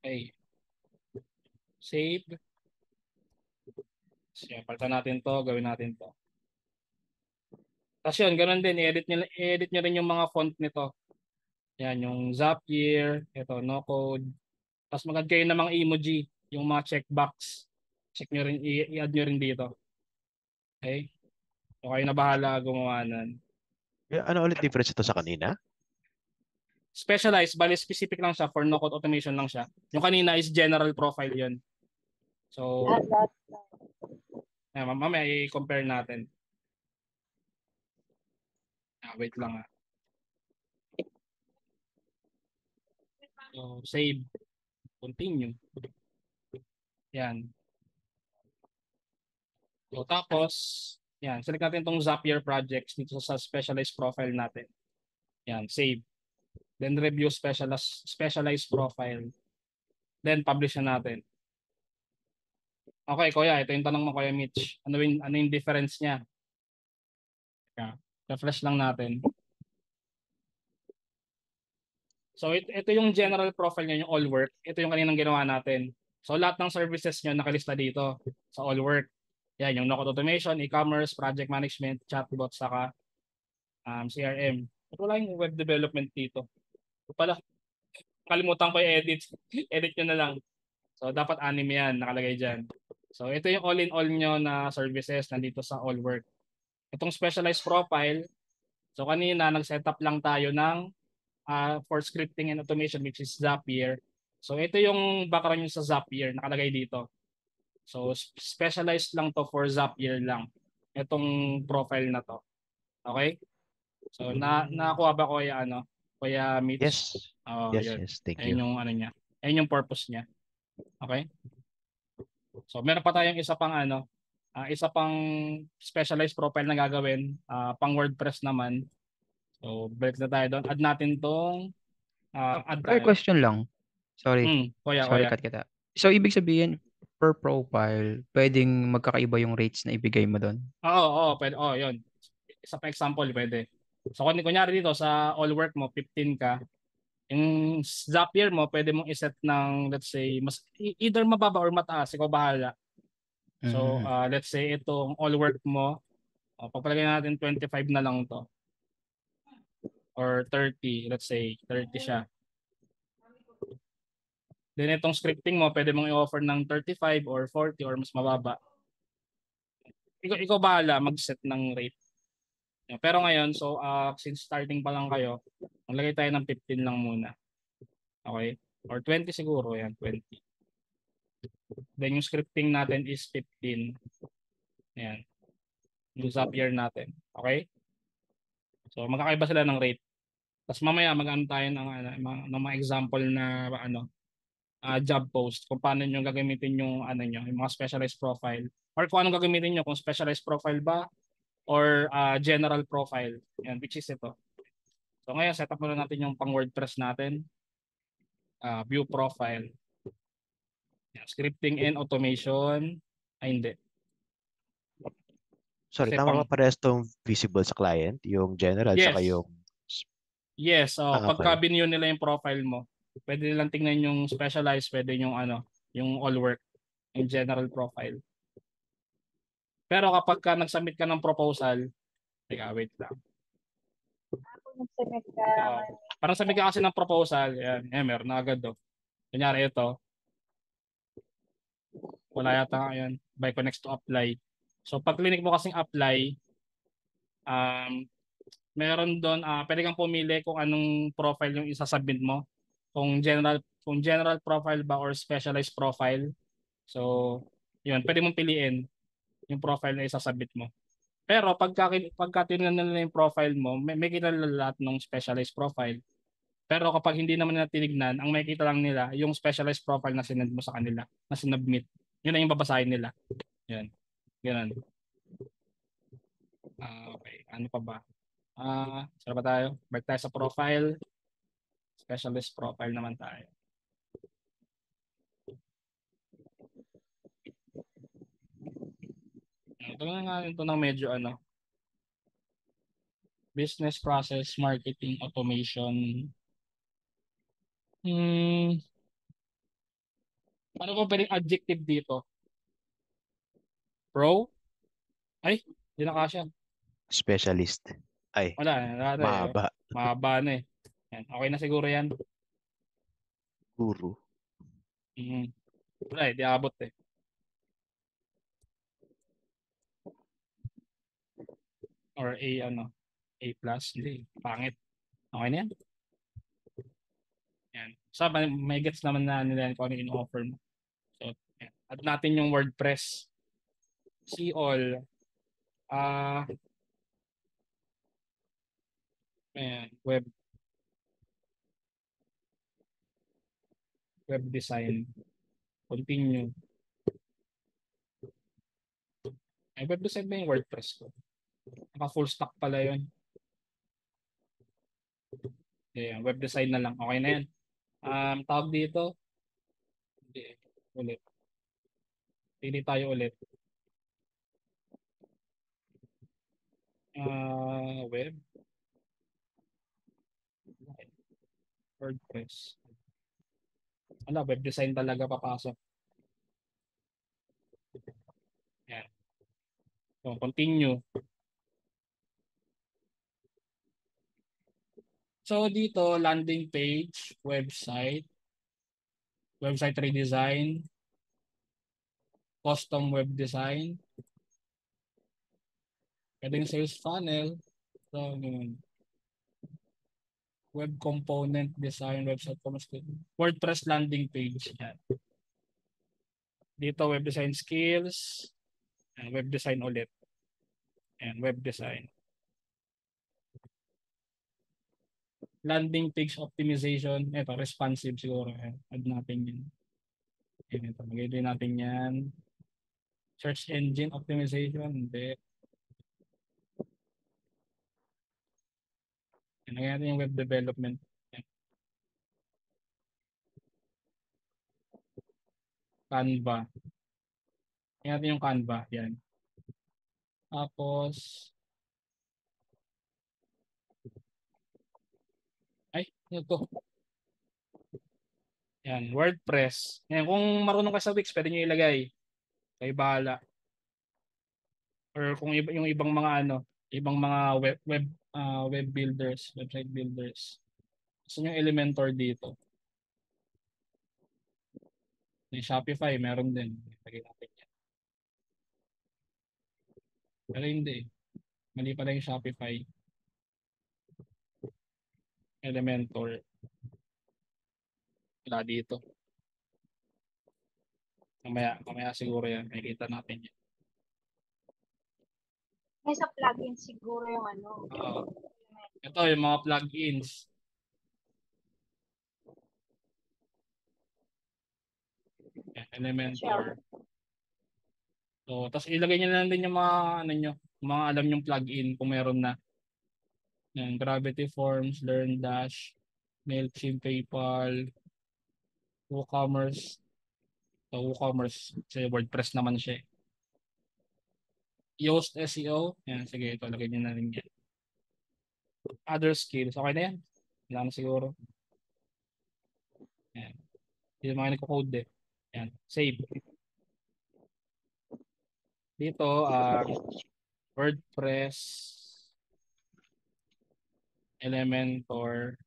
Okay. Save. So, palitan natin to, gawin natin to. Tapos yun, ganun din, i-edit nyo rin yung mga font nito. Yan, yung Zapier, ito, no code. Tapos mag-add kayo ng mga emoji, yung mga checkbox. Check nyo rin, i-add nyo rin dito. Okay? So kayo na bahala gumawa nun. Ano ulit difference ito sa kanina? Specialized, bali specific lang siya for no-code automation lang siya. Yung kanina is general profile yun. So, mamaya i-compare natin. Wait lang . So, save. Continue. Yan. So, tapos, yan. Select natin itong Zapier projects dito sa specialized profile natin. Yan, save. Then review specialized profile. Then publish na natin. Okay, Kuya, ito yung tanong mo, Kuya Mitch. Ano yung difference niya? Refresh lang natin. So ito yung general profile niya, yung all work. Ito yung kaninang ginawa natin. So lahat ng services niyo nakalista dito sa all work. Yan, yung no-code automation, e-commerce, project management, chatbot, saka CRM. Ito wala yung web development dito. Ito pala, kalimutan ko i-edit. Edit nyo na lang. So dapat 6 yan nakalagay dyan. So ito yung all-in-all nyo na services nandito sa all work. Itong specialized profile, so kanina nag-setup lang tayo ng for scripting and automation, which is Zapier. So ito yung background nyo sa Zapier nakalagay dito. So specialized lang to for Zapier lang. Itong profile na to. Okay? So nakakuha ba ko Kuya Mitch? Yes. Yes, yes, thank ayun you. yung niya. Ayun yung purpose niya. Okay? So meron pa tayong isa pang specialized profile na gagawin, pang WordPress naman. So balik na tayo doon. Add natin tong add tayo. Question lang. Sorry. Kuya. Cut kita. So, ibig sabihin, per profile, pwedeng magkakaiba yung rates na ibigay mo doon? Oo, pwede. Yun. Isa pa example, pwede. So, kunyari dito, sa all work mo, 15 ka. Yung Zapier mo, pwede mong iset ng, let's say, either mababa or mataas. Ikaw bahala. So, let's say, itong all work mo, pagpalagay natin 25 na lang to. Or 30, let's say, 30 siya. Then itong scripting mo, pwede mong i-offer ng 35 or 40 or mas mababa. Ikaw bahala mag-set ng rate. Pero ngayon, so since starting pa lang kayo, maglagay tayo ng 15 lang muna. Okay? Or 20 siguro, yan, 20. Then yung scripting natin is 15. Ayan. Yung Zapier natin. Okay? So magkakaiba sila ng rate. Tapos mamaya mag-ano tayo ng mga example na job post kung paano nyo gagamitin yung yung mga specialized profile or kung anong gagamitin nyo, kung specialized profile ba or general profile. Yan, which is ito. So ngayon, setup muna natin yung pang WordPress natin. View profile. Yan, scripting and automation. Hindi. Sorry, Kasi tama ba parehas tong visible sa client? Yung general, Yes. saka yung... Yes, okay. pagka binyo nila yung profile mo, pwede nilang tingnan yung specialized, pwede yung yung all work, yung general profile. Pero kapag ka nag-submit ka ng proposal, wait lang. Nag-submit ka. Parang submit ka kasi ng proposal, yan, meron na agad do. Kunyari ito, wala yata ngayon, by connects to apply. So pag clinic mo kasing apply, meron doon, pwede kang pumili kung anong profile yung isasubmit mo. Kung general profile ba or specialized profile. So, yun, pwede mong piliin yung profile na isasubmit mo. Pero pagka tinignan nila yung profile mo, may kilala lahat ng specialized profile. Pero kapag hindi naman nila tinignan, ang makikita lang nila yung specialized profile na sinend mo sa kanila, na sinubmit. Yun lang yung babasahin nila. Yan. Ganun. Okay. Ano pa ba? Saan ba tayo? Balik tayo sa profile. Specialist profile naman tayo. Ito na nga ito ng medyo business process marketing automation. Ano ba pwedeng adjective dito? Pro? Ay, hindi na kasya. Specialist. Ay, Wala eh. mahaba. Mahaba na eh. Yan. Okay na siguro yan. Guru. Wala eh, di abot eh. Or A plus. Hindi, pangit. Okay na yan. Yan. So, may gets naman na nila kung ano yung offer mo. So, yan. Add natin yung WordPress. See all. Ayan, web design. Continue. Ay, web design ba yung WordPress ko? Naka full stack pala yun. Ayan, web design na lang. Okay na yan. Tawag dito. Hindi. Ulit. Pili tayo ulit. Web. WordPress. Web design talaga papasok. Yan. So, continue. So, dito, landing page, website redesign, custom web design, pwedeng sales funnel, so, web component design, website WordPress landing page. Yan. Dito, web design skills, and web design ulit, and web design. Landing page optimization, ito, responsive siguro. Add natin yun. Ito, magiging natin yan. Search engine optimization, hindi. Lagyan natin yung web development. Canva. Lagyan natin yung Canva. Yan. Tapos, ano to? Yan, WordPress. Yan, kung marunong ka sa Wix, pwede nyo ilagay. Kayo bahala. Or kung yung ibang mga ibang mga web builders, website builders. Gusto nyo Elementor dito. Yung Shopify, meron din. Lagay natin yan. Pero hindi. Mali pala yung Shopify. Elementor. Wala dito. Mamaya siguro yan. Makikita natin yan. May sa plugin siguro yung Ito, yung mga plugins. Elementor. So, tapos ilagay niyo na lang din yung mga mga alam yung plugin kung meron na. Yan, Gravity Forms, LearnDash, Mailchimp, PayPal, WooCommerce. So, WooCommerce, kasi WordPress naman siya. Yoast SEO. Yan, sige, ito, lagay niyo na rin yan. Other skills, okay na yan. Wala na siguro. Yan. Hindi mga nagko-code eh. Yan, save. Dito, WordPress, Elementor,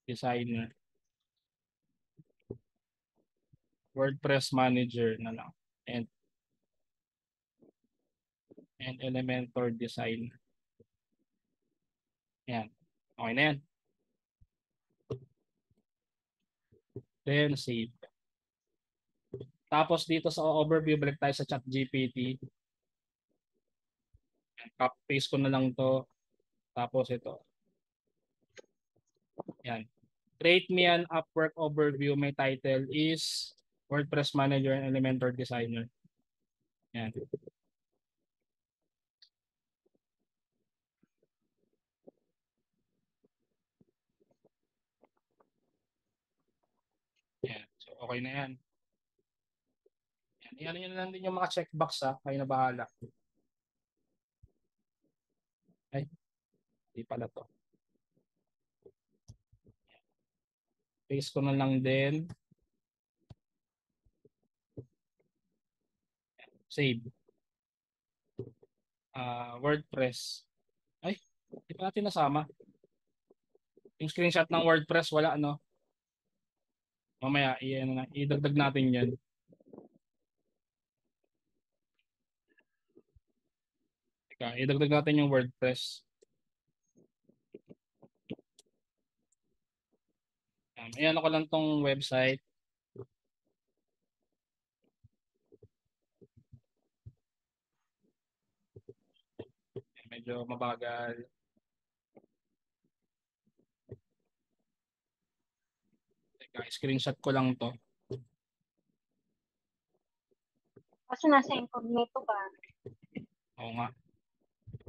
Designer, WordPress Manager na lang, and Elementor Designer. Yan. Okay na yan. Then, save. Tapos dito sa overview, balik tayo sa ChatGPT. Copy-paste ko na lang to. Tapos ito. Yan. Create me an Upwork overview. My title is WordPress Manager and Elementor Designer. Yan. Yan. So, okay na yan. Yan. Iyan nyo na lang din yung mga checkbox ha. Kayo na bahala. Ay, hindi pala to. Paste ko na lang din. Save. WordPress. Ay, di pa natin nasama. Yung screenshot ng WordPress, wala, no? Mamaya, idagdag natin yan. Teka, idagdag natin yung WordPress. Ayan ako lang tong website. Medyo mabagal. Teka, screenshot ko lang to. Kasi nasa incognito ka. Oo nga.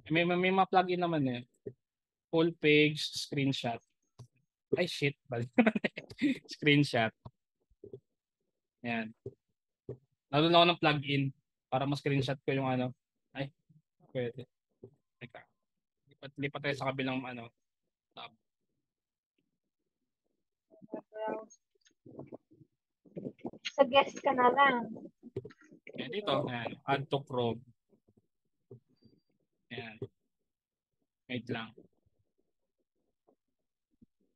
May mga plugin naman eh. Full page, screenshot. Ay shit. Screenshot. Ayan. Nalun ako ng plugin para ma-screenshot ko yung ano. Ay, pwede. Teka. Lipat tayo sa kabilang tab. Sa guest ka na lang. Ayan dito. Ayan. Add to Chrome. Ayan. Wait lang.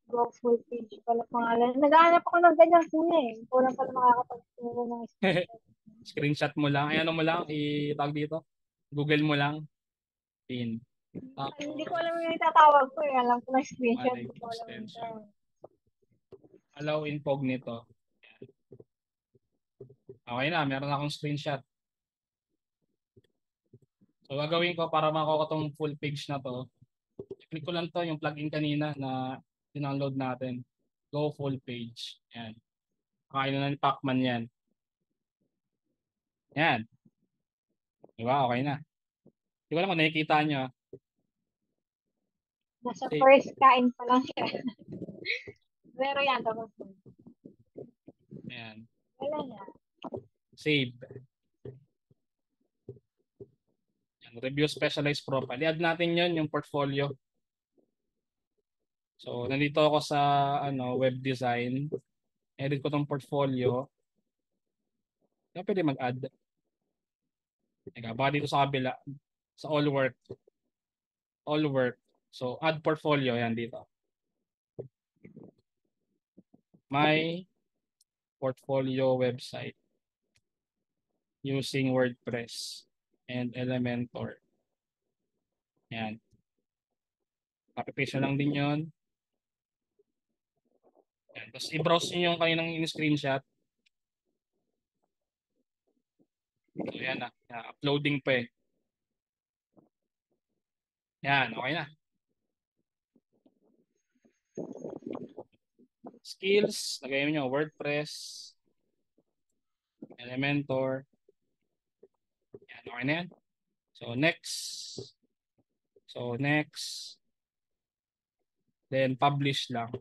Go full page pala pangalan. Naghahanap ako ng ganyan kuya eh. Kulang pala makakapagturo ng Screenshot mo lang. Ay, ano mo lang. Itag dito. Google mo lang. Pin. Hindi ko alam yung itatawag ko eh. Alam ko na screenshot. Manage Hindi ko alam yung extension. term. Allow incognito. Okay na. Meron akong screenshot. So, gagawin ko para makuha ko tong full page na to. Click ko lang to yung plugin kanina na download natin. Go full page. Yan. Kakain na ni Pacman yan. Yan. Diba? Okay na. Hindi ko alam kung nakikita nyo. Nasa Save. first kain pa lang siya. Pero yan, tapos. Yan. Wala na. Save. Yan. Review specialized profile. I-add natin yun, yung portfolio. So, nandito ako sa web design. Edit ko tong portfolio. Kaya pwede mag-add. Teka, baka dito sa kabila. Sa all work. All work. So, add portfolio. Yan dito. My portfolio website using WordPress and Elementor. Yan. Copy-paste lang din yun. Yan. Tapos i-browse nyo yung kaninang in-screenshot. So yan na. Uploading pa eh. Yan. Okay na. Skills. Lagay nyo WordPress. Elementor. Yan. Okay na yan. So next. Then publish lang.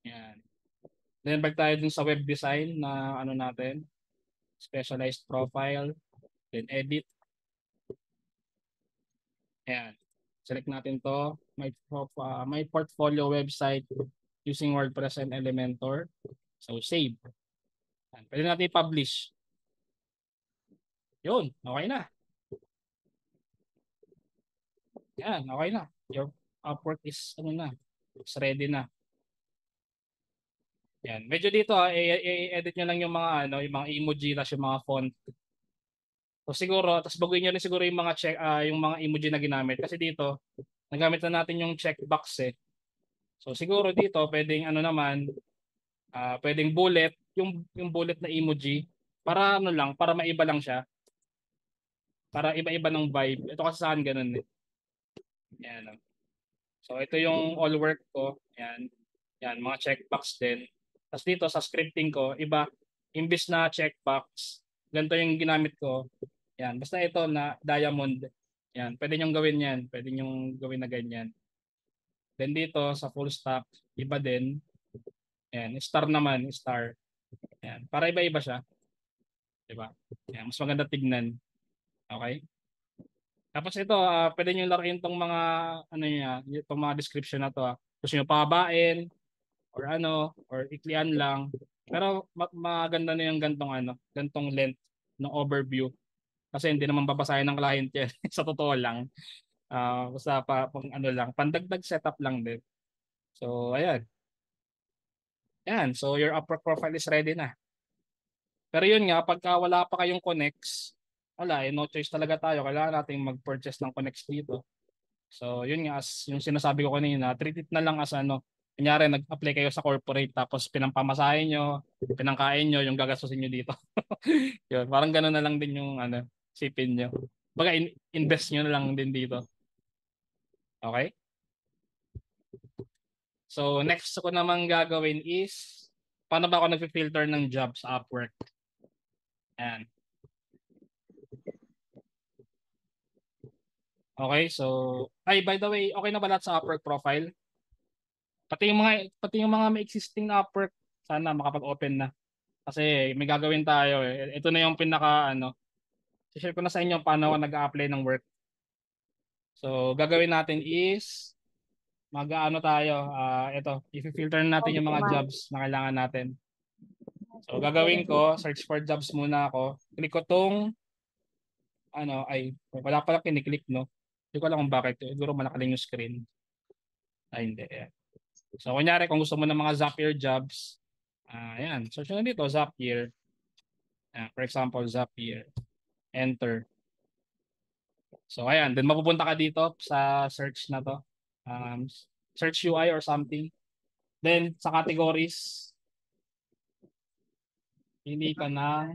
Yan. Then balik tayo dun sa web design na natin. Specialized profile. Then edit. Yan. Select natin to. My portfolio website using WordPress and Elementor. So save. Yan. Pwede natin i-publish. Yun. Okay na. Yan. Okay na. Your Upwork is it's ready na. Yan. Medyo dito i-edit nyo lang yung mga yung mga emoji tas yung mga font. So siguro, tas baguhin nyo rin siguro yung mga yung mga emoji na ginamit kasi dito nagamit na natin yung checkbox eh. So siguro dito pwedeng naman pwedeng bullet, yung bullet na emoji para lang, para maiba lang siya. Para iba-iba ng vibe. Ito kasi sa akin ganun eh. Yan. So ito yung all work ko. Yan. Yan, mga checkbox din. Tapos dito sa scripting ko, iba, imbis na checkbox, ganito yung ginamit ko. Yan, basta ito na diamond. Yan, pwede nyo gawin yan. Pwede nyo gawin na ganyan. Then dito sa full stack, iba din. Yan, star naman, star. Yan, para iba-iba siya. Diba? Yan, mas maganda tignan. Okay? Tapos ito, pwede nyo laruin tong mga, ano niya, itong mga description na to. Gusto nyo pababain, or ano, or iklian lang. Pero maganda na yung gantong length ng overview. Kasi hindi naman babasahin ng client yan. Sa totoo lang. Basta pang ano lang, pandagdag setup lang din. So, ayan. Yan, so your Upwork profile is ready na. Pero yun nga, pagka wala pa kayong connects, wala, no choice talaga tayo. Kailangan nating mag-purchase ng connects dito. So, yun nga, as yung sinasabi ko kanina, treat it na lang as ano, kunyari, nag-apply kayo sa corporate, tapos pinampamasahin nyo, pinangkain nyo, yung gagastusin nyo dito. Yun, parang gano'n na lang din yung sipin nyo. Baga, invest nyo na lang din dito. Okay? So, next ko naman gagawin is, paano ba ako nag-filter ng job sa Upwork? Ayan. Okay, so, by the way, okay na ba lahat sa Upwork profile? Pati yung mga may existing na Upwork, sana makapag-open na. Kasi may gagawin tayo eh. Ito na yung share ko na sa inyo paano ako nag-a-apply ng work. So, gagawin natin is mag-aano tayo, ito, i-filter natin yung mga jobs na kailangan natin. So, gagawin ko, search for jobs muna ako. Click ko tong wala pala kiniklik, no? Hindi ko alam kung bakit. Siguro malakaling yung screen. Hindi. Ayan. So, kunyari, kung gusto mo ng mga Zapier jobs, ayan, search nyo dito, Zapier. For example, Zapier. Enter. So, ayan. Then, mapupunta ka dito sa search na to. Search UI or something. Then, sa categories, hindi ka na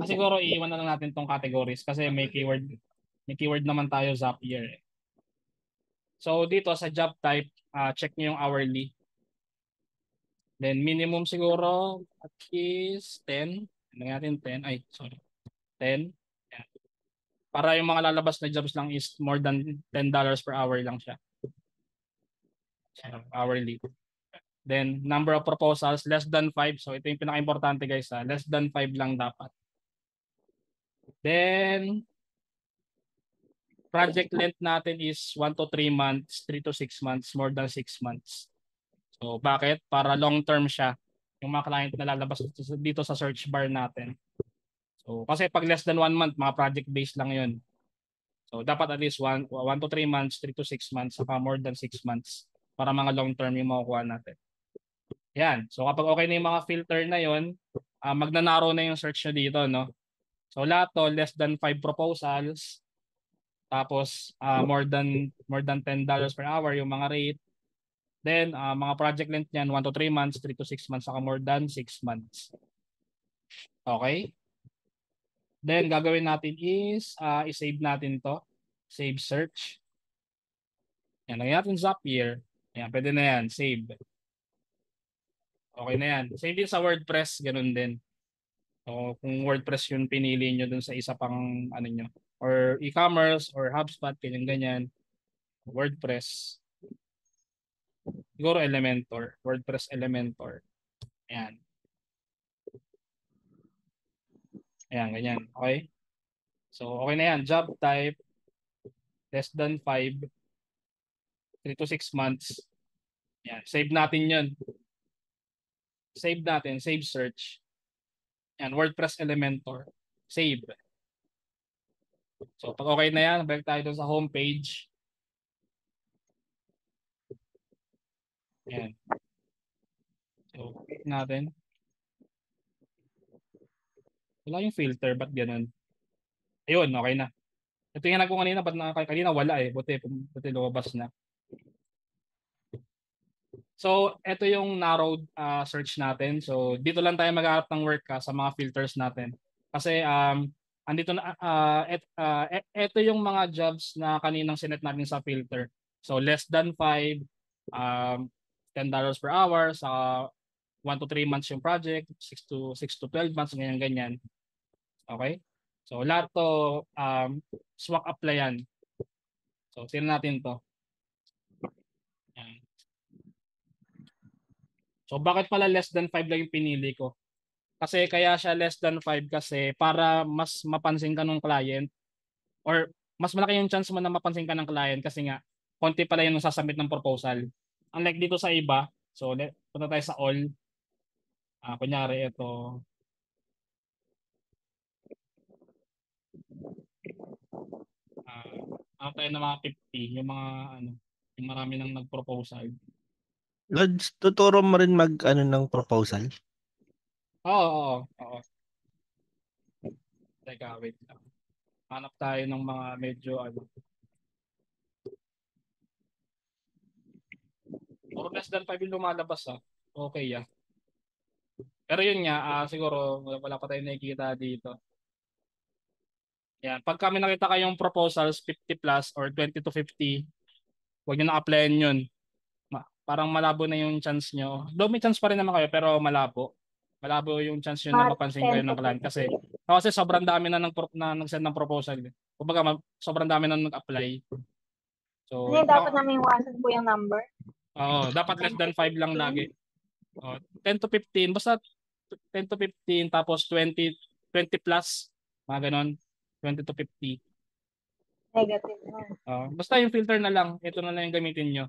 siguro iiwan na lang natin tong categories kasi may keyword naman tayo Zapier. So dito sa job type, check niyo yung hourly. Then minimum siguro at least 10. Ano natin 10? 10. Yan. Para yung mga lalabas na jobs lang is more than $10 per hour lang siya. Hourly. Then number of proposals less than 5. So ito yung pinaka-importante guys, less than 5 lang dapat. Then project length natin is 1 to 3 months, 3 to 6 months, more than 6 months. So bakit? Para long term siya. Yung mga client na lalabas dito sa search bar natin. So kasi pag less than 1 month, mga project based lang 'yun. So dapat at least 1 to 3 months, 3 to 6 months, saka more than 6 months para mga long term yung makukuha natin. Yan. So kapag okay na yung mga filter na 'yon, magnanarrow na yung search nyo dito, no? So lahat to less than 5 proposals. Tapos more than $10 per hour yung mga rate. Then mga project length niyan 1 to 3 months, 3 to 6 months, saka more than 6 months. Okay? Then gagawin natin is i-save natin to. Save search. Yan, lagyan natin Zapier. Yan, pwede na yan. Save. Okay na yan. Same din sa WordPress, ganun din. So kung WordPress yung pinili nyo dun sa isa pang nyo, or e-commerce or HubSpot, ganyan. WordPress. Siguro Elementor. WordPress Elementor. Ayan. Ayan, ganyan. Okay? So, okay na yan. Job type, less than 5, 3 to 6 months. Ayan. Save natin yun. Save natin. Save search. Ayan, WordPress Elementor. Save. So, pag okay na yan, balik tayo dun sa homepage. Ayan. So, click natin. Wala yung filter, ba't ganun? Ayun, okay na. Ito yung nagko kanina, ba't kanina wala eh. Buti lumabas na. So, ito yung narrowed search natin. So, dito lang tayo maghahanap ng work sa mga filters natin. Kasi andito na ito yung mga jobs na kaninang sinet natin sa filter. So less than 5, $10 per hour sa 1 to 3 months yung project, 6 to 12 months, ganyan. Okay? So lahat to swak apply yan. So tingnan natin to. Yan. So bakit pala less than 5 lang yung pinili ko? Kasi kaya siya less than 5 kasi para mas mapansin ka ng client or mas malaki yung chance mo na mapansin ka ng client kasi nga konti pala yung sasubmit ng proposal. Unlike dito sa iba, so punta tayo sa all. Kunyari ito. Tayo ng mga 50, yung mga yung marami nang nag-proposal. Lods, tuturo mo rin mag ng proposal? Oo. Teka, wait lang. Hanap tayo ng mga medyo or less than 5 yung lumalabas Okay Pero yun nga, siguro wala pa tayong nakikita dito. Yan. Pag kami nakita kayong proposals 50 plus or 20 to 50, huwag nyo na-applyan yun. Parang malabo na yung chance nyo. Though may chance pa rin naman kayo, pero malabo. Malabo yung chance nyo na Mga mapansin kayo 10 ng to client. 50. Kasi sobrang dami na nag-send ng proposal. Kumbaga, sobrang dami na nag-apply. So, Ano yung dapat namin iwasan po yung number? dapat less than 5 lang lagi. 10 to 15, basta 10 to 15 tapos 20 plus, mga ganon, 20 to 50. Negative na. Basta yung filter na lang, ito na lang yung gamitin nyo.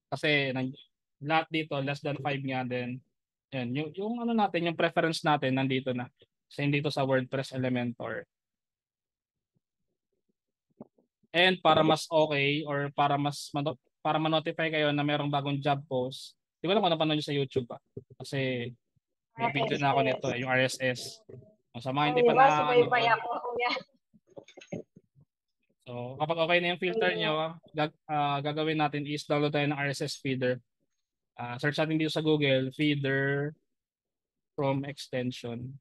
Kasi lahat dito less than 5 nga din. Yan, yung natin, yung preference natin nandito na. Kasi dito sa WordPress Elementor. And para mas okay or para ma-notify kayo na merong bagong job post, di ko alam kung napanood nyo sa YouTube Kasi may video na ako nito, yung RSS. Sa mga hindi pa diba, na subay-bay ako, kuya. So kapag okay na yung filter nyo, gagawin natin is download tayo ng RSS feeder. Search natin dito sa Google, feeder Chrome extension.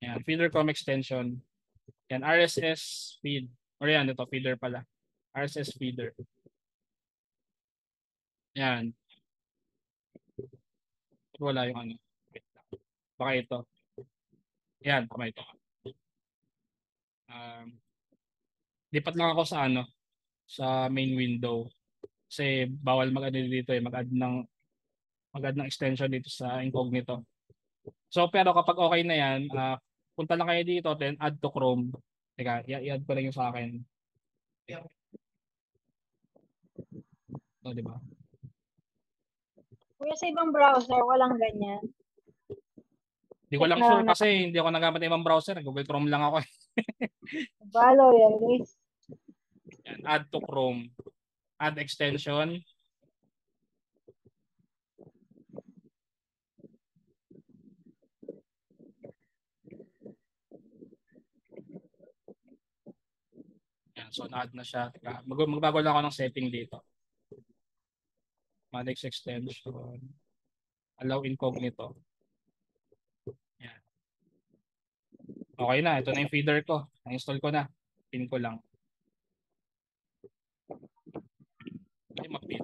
Yan, feeder Chrome extension. Yan, RSS feed. Or yan, ito, feeder pala. RSS feeder. Yan. Wala yung Wait lang. Baka ito. Yan, tama ito. Lipat lang ako sa sa main window. Kasi bawal mag-add dito mag-add ng extension dito sa incognito. So pero kapag okay na yan, punta lang kayo dito then add to Chrome. Teka, i-add ko lang yung sa akin. Di ba? Kuya, sa ibang browser, walang ganyan. Hindi ko lang sure kasi hindi ako nagamit ng ibang browser. Google Chrome lang ako. Balo yan, guys. Yan, add to Chrome. Add extension. Yan, so na-add na siya. Magbago lang ako ng setting dito. Manage extension. Allow incognito. Yan. Okay na. Ito na yung feeder ko. Na-install ko na. Pin ko lang. Ay, mapin.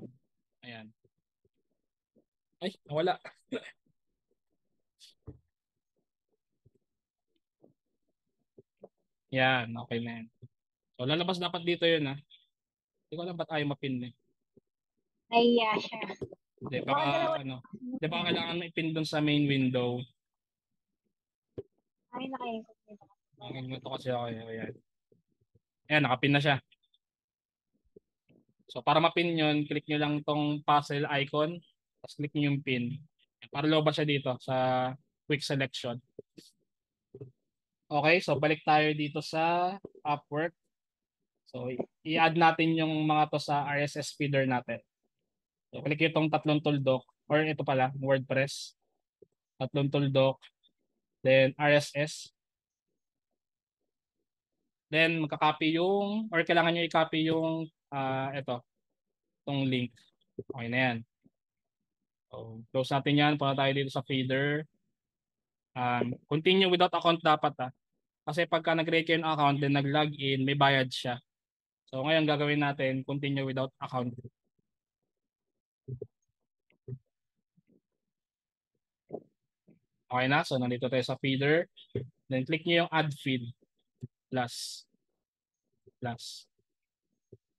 Ayan. Ay, nawala. Yan, okay na yan. So, lalabas dapat dito yun Hindi ko alam ba't ayaw mapin Nahiya siya. Di ba kailangan ma-pin doon sa main window? Ay, naka-incognito. Nakaingot kasi ako. Ayan. Ayan, nakapin na siya. So, para ma-pin yun, click nyo lang tong puzzle icon. Tapos click nyo yung pin. Para lumabas siya dito sa quick selection. Okay, so balik tayo dito sa Upwork. So, i-add natin yung mga to sa RSS feeder natin. So, click itong tatlong tuldok or ito pala, WordPress. Tatlong tuldok. Then, RSS. Then, magka-copy yung or kailangan nyo i-copy yung itong link. Okay na yan. So, close natin yan. Punta tayo dito sa feeder. Continue without account dapat Kasi pagka nag-create kayo ng account, then nag-login, may bayad siya. So ngayon gagawin natin, continue without account. Okay na, so nandito tayo sa feeder. Then click nyo yung add feed. Plus.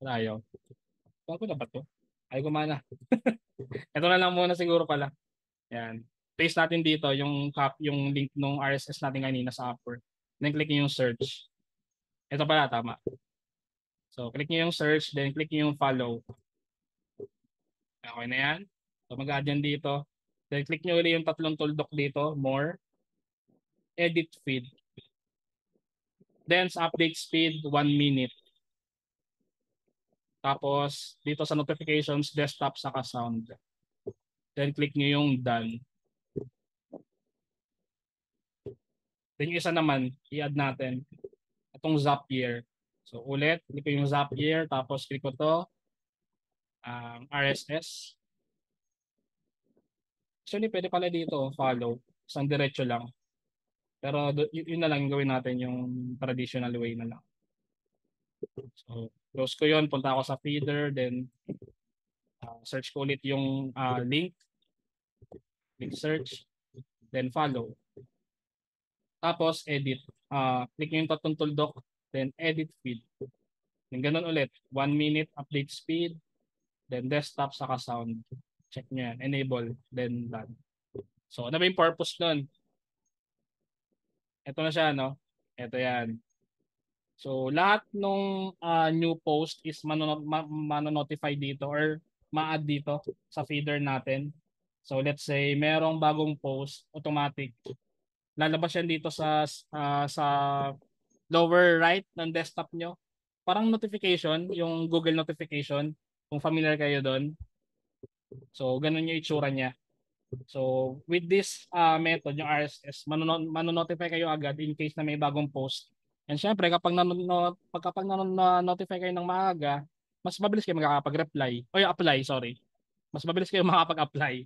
Ayaw. Bago na ba to? Ay gumana. Ito na lang muna siguro pala. Yan. Paste natin dito yung link ng RSS natin kanina sa Upwork. Then click nyo yung search. Ito pala, tama. So click nyo yung search, then click nyo yung follow. Okay na yan. So mag-add yan dito. Then click nyo ulit yung tatlong tuldok dito. More. Edit feed. Then sa update speed, 1 minute. Tapos dito sa notifications, desktop saka sound. Then click nyo yung done. Then yung isa naman, i-add natin. Itong Zapier. So ulit, click ko yung Zapier. Tapos click ko to. RSS. Actually, pwede pala dito, follow. Isang diretso lang. Pero yun na lang yung gawin natin, yung traditional way na lang. So, close ko yun. Punta ako sa feeder. Then, search ko ulit yung link. Click search. Then, follow. Tapos, edit. Click nyo yung tatlong tuldok. Then, edit feed. Then, ganun ulit. 1 minute update speed. Then, desktop saka sound. Check nyo yan. Enable. Then, done. So, ano ba yung purpose nun? Ito na siya, no? Ito yan. So, lahat nung new post is mano-notify dito or ma-add dito sa feeder natin. So, let's say, merong bagong post, automatic. Lalabas yan dito sa lower right ng desktop nyo. Parang notification, yung Google notification, kung familiar kayo doon. So, ganun yung itsura niya. So, with this method, yung RSS, mano-notify kayo agad in case na may bagong post. And syempre, kapag na-notify kayo ng maaga, mas mabilis kayo makakapag-reply. O apply, sorry. Mas mabilis kayo makakapag-apply.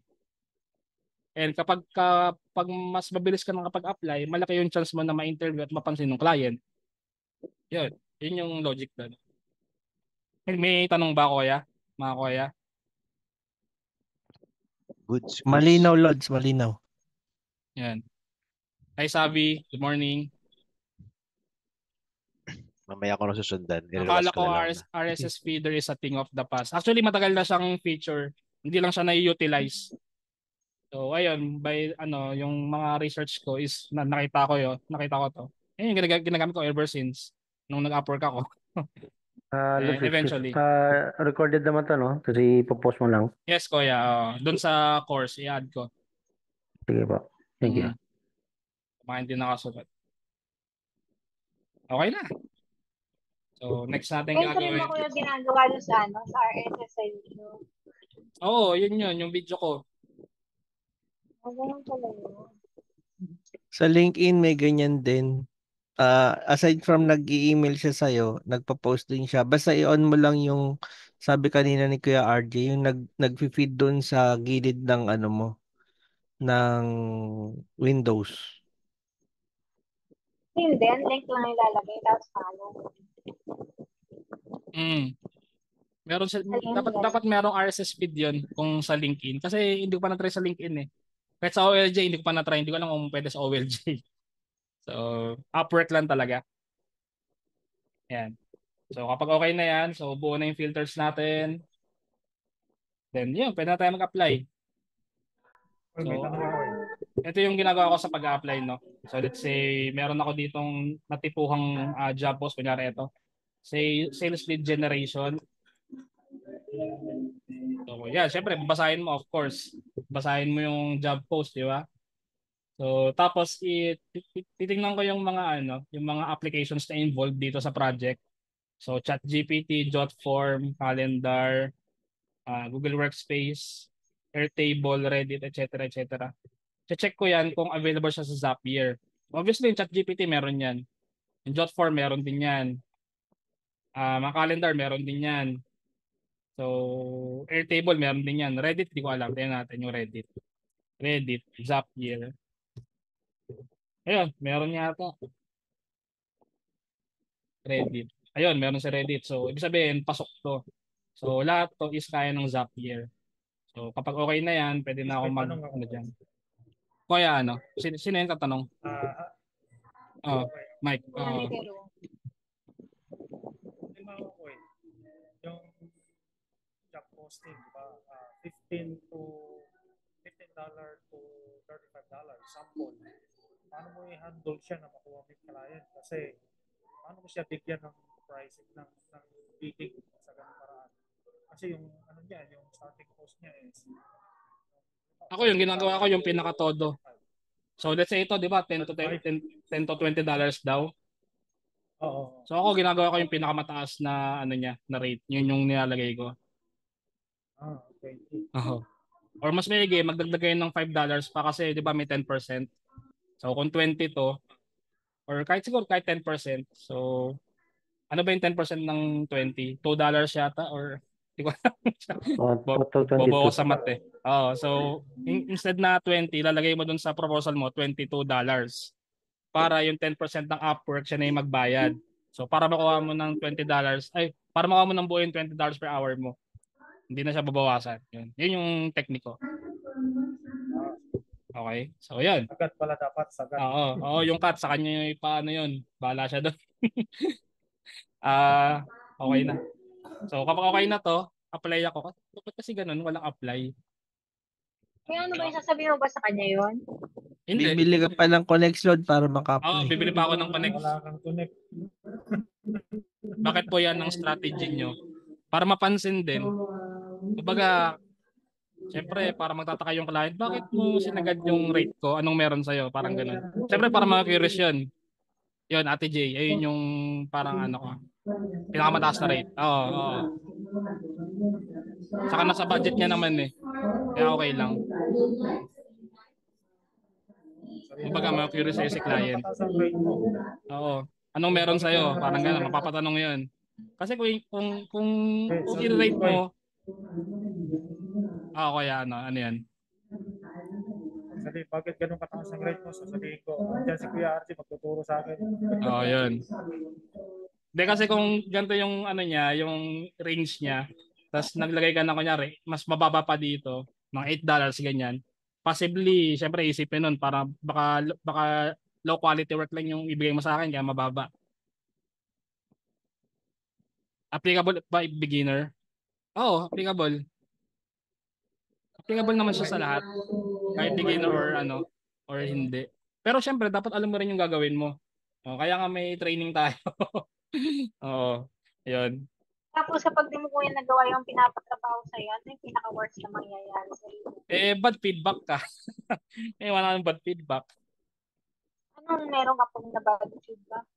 And kapag mas mabilis ka makakapag-apply, malaki yung chance mo na ma-interview at mapansin ng client. Yun. Yun yung logic doon. May tanong ba, Kuya? Mga Kuya? Goods. Malinaw, Lods, malinaw. Yan. Hi, Sabi. Good morning. Mamaya ko na susundan. Akala Iliwas ko ko na lang. RSS feeder is a thing of the past. Actually, matagal na siyang feature. Hindi lang siya na-utilize. So, ayun, by yung mga research ko is nakita ko to. Yung ginagamit ko ever since nung nag-Upwork ako. Lods, Eventually. recorded naman to, no? Kasi ipopost mo lang. Yes, Kuya. Doon sa course, i-add ko. Sige po. Thank you. Baka hindi nakasulat. Okay na. So, next natin Ganito rin gagawin. ba ko yung ginagawa doon sa RSS sa YouTube? Oo, yun, yung video ko. Ganun pala yun. Sa LinkedIn may ganyan din. Aside from nag-i-email siya sa'yo, nagpa-post din siya. Basta i-on mo lang yung sabi kanina ni Kuya RJ, yung nag-feed doon sa gilid ng ng Windows. Hindi, ang link lang ilalagay, tapos follow. Meron Ayun, dapat merong RSS feed 'yon kung sa LinkedIn kasi hindi ko pa na-try sa LinkedIn eh. Kahit sa OLJ hindi ko pa na-try, hindi ko alam kung pwede sa OLJ. So, Upwork lang talaga. Yan. So, kapag okay na yan, so buo na yung filters natin. Then, yun, pwede na tayo mag-apply. May tanong ako eh. Ito yung ginagawa ko sa pag-apply, no? So, let's say, meron ako ditong natipuhang job post, kunyari ito. Say, sales lead generation. So, yeah, syempre, babasahin mo, of course. Basahin mo yung job post, di ba? So, tapos titingnan ko yung mga yung mga applications na involved dito sa project. So, ChatGPT, Jotform, Calendar, Google Workspace, Airtable, Reddit, etc., etc. Check ko yan kung available siya sa Zapier. Obviously, yung ChatGPT meron yan. Yung Jotform meron din yan. Mga Calendar meron din yan. So, Airtable meron din yan. Reddit, di ko alam. Tingnan natin yung Reddit. Reddit, Zapier. Ayun, meron yata. Reddit. Ayun, meron si Reddit. So, ibig sabihin, pasok to. So, lahat to is kaya ng Zapier. So, kapag okay na yan, pwede na ako May mag, tanong ako. ano dyan. Kaya ano, sino yung tatanong? Oh, okay. Mike. Yan ni Pero. Lima ko yung job posting, di ba? 15 to $15 to $35 sample. Paano mo i-handle siya na makuha mo yung client? Kasi paano mo siya bigyan ng pricing ng bidding sa ganung paraan? Kasi yung ano niya, yung starting cost niya is Ako yung ginagawa ko yung pinaka-todo. So, let's say ito, di ba, 10 to 10 to $20 daw. Oo. So, ako ginagawa ko yung pinakamataas na ano niya, na rate. Yun yung nilalagay ko. Okay. Or mas maigi, magdagdag kayo ng $5 pa kasi 'di ba may 10%. So kung 20 to or kahit siguro kahit 10%. So ano ba yung 10% ng 20? $2 yata or di ko alam. Total 22. Bobo ako sa math eh. Oh, so instead na 20, lalagay mo dun sa proposal mo $22 para yung 10% ng Upwork siya na yung magbayad. So para makuha mo ng $20, ay para makuha mo ng buo yung $20 per hour mo. Hindi na siya babawasan. Yun yung tekniko. Okay? So, yan. Sagad pala dapat, sagad. Oo, yung cut sa kanya yung paano yun. Bahala siya doon. Okay na. So, kapag okay na to, apply ako. Ba't kasi ganun? Walang apply. Kaya ano ba yung sasabihin mo ba sa kanya yun? Hindi. Bibili ka pa ng connect load para Oo, maka-apply. bibili pa ako ng connect. Wala kang connect. Bakit po yan ang strategy nyo? Para mapansin din. Kumbaga, siyempre, para magtataka yung client, bakit mo sinagad yung rate ko? Anong meron sa'yo? Parang ganun. Siyempre, para mga-curious yun. Yun, Ate J, ayun yung parang ano ko. Pinakamataas na rate. Oo. Saka nasa budget niya naman eh. Kaya okay lang. Kumbaga, ma-curious sa'yo si client. Mataas ang rate mo. Oo. Anong meron sa'yo? Parang gano'n, mapapatanong yun. Kasi kung i-rate mo, kaya ano yan? Sabihin, bakit ganun kataas ang rate mo? Sasabihin ko, andyan si Kuya Archie, magtuturo sa akin. Oo, yun. Hindi kasi kung ganito yung ano niya, yung range niya, tapos naglagay ka na kunyari, mas mababa pa dito, ng $8 ganyan. Possibly, syempre isipin nun, para baka low quality work lang yung ibigay mo sa akin, kaya mababa. Applicable ba beginner? Oo, applicable. Applicable naman siya sa lahat. Kahit beginner or ano, or hindi. Pero syempre, dapat alam mo rin yung gagawin mo. Kaya nga may training tayo. Oo, yun. Tapos kapag di mo kuya nagawa yung pinapatrabaho sa'yo, ano yung pinaka-worst na mangyayari sa'yo? Bad feedback ka. Wala nang bad feedback. Anong meron kapag na-bad feedback?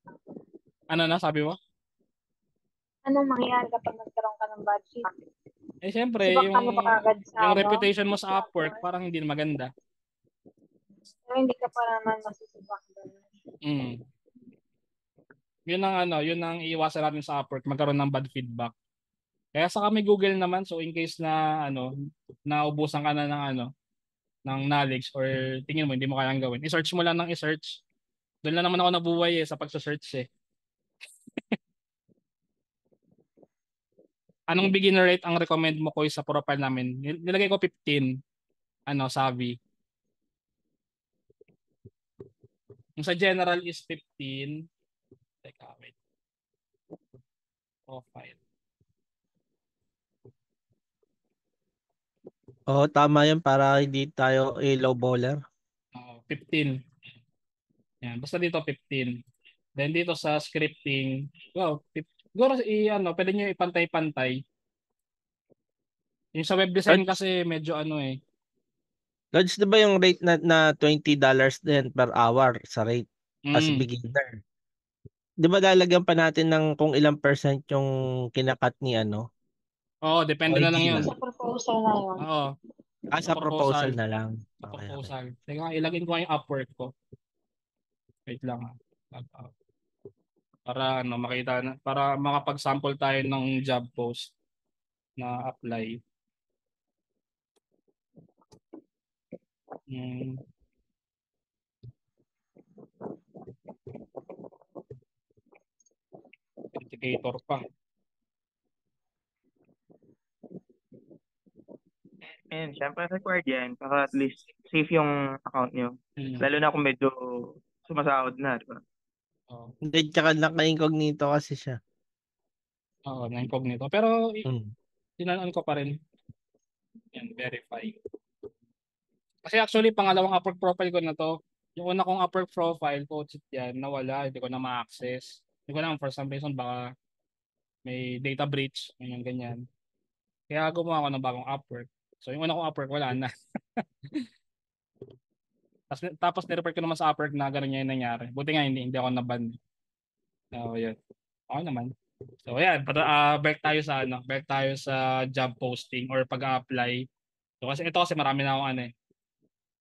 Ano na, sabi mo? Anong mangyayari kapag nagkaroon ka ng bad feedback? Syempre, Sibak ka na ba agad sa yung reputation mo sa Upwork, parang hindi na maganda. Pero hindi ka pa naman masisibak doon. Yun ang iiwasan natin sa Upwork, magkaroon ng bad feedback. Kaya sa kami Google naman, so in case na naubusan ka na ng knowledge or tingin mo hindi mo kayang gawin, i-search mo lang ng i-search. Doon lang naman ako nabuhay sa pagsa-search eh. Anong beginner rate ang recommend mo ko sa profile namin? Nilagay ko 15, Savvy. Yung sa general is 15. Teka, wait. Profile. Oo, tama yan para hindi tayo low baller. 15. Yan, basta dito 15. Then dito sa scripting, siguro pwede niyo ipantay-pantay. Yung sa web design kasi medyo Lods, di ba yung rate na $20 din per hour sa rate as beginner? Di ba lalagyan pa natin ng kung ilang percent yung kinakat ni Oo, depende na lang yun. Sa proposal na yun. Oo. Sa proposal na lang. Sa Okay. proposal. Teka, ilagin ko yung Upwork ko. Wait lang. Para makita na, para makapag-sample tayo ng job post na apply. Authenticator pa. Ayun, syempre required yan para at least safe yung account nyo. Lalo na kung medyo sumasahod na, di ba? Oo, Hindi, tsaka naka-incognito kasi siya. oo, na-incognito. Pero Mm. tinanong ko pa rin. Yan, verify. Kasi actually, pangalawang Upwork profile ko na to. Yung una kong Upwork profile, coach yan, nawala. Hindi ko na ma-access. Hindi ko alam, for some reason, baka may data breach, ganyan. Kaya gumawa ako ng bagong Upwork. So yung una kong Upwork, wala na. Tapos nireport ko naman sa Upwork na gano'n yung nangyari. Buti nga hindi ako na-ban. So yun. Okay naman. So ayan, back tayo sa back tayo sa job posting or pag-apply. So kasi marami na akong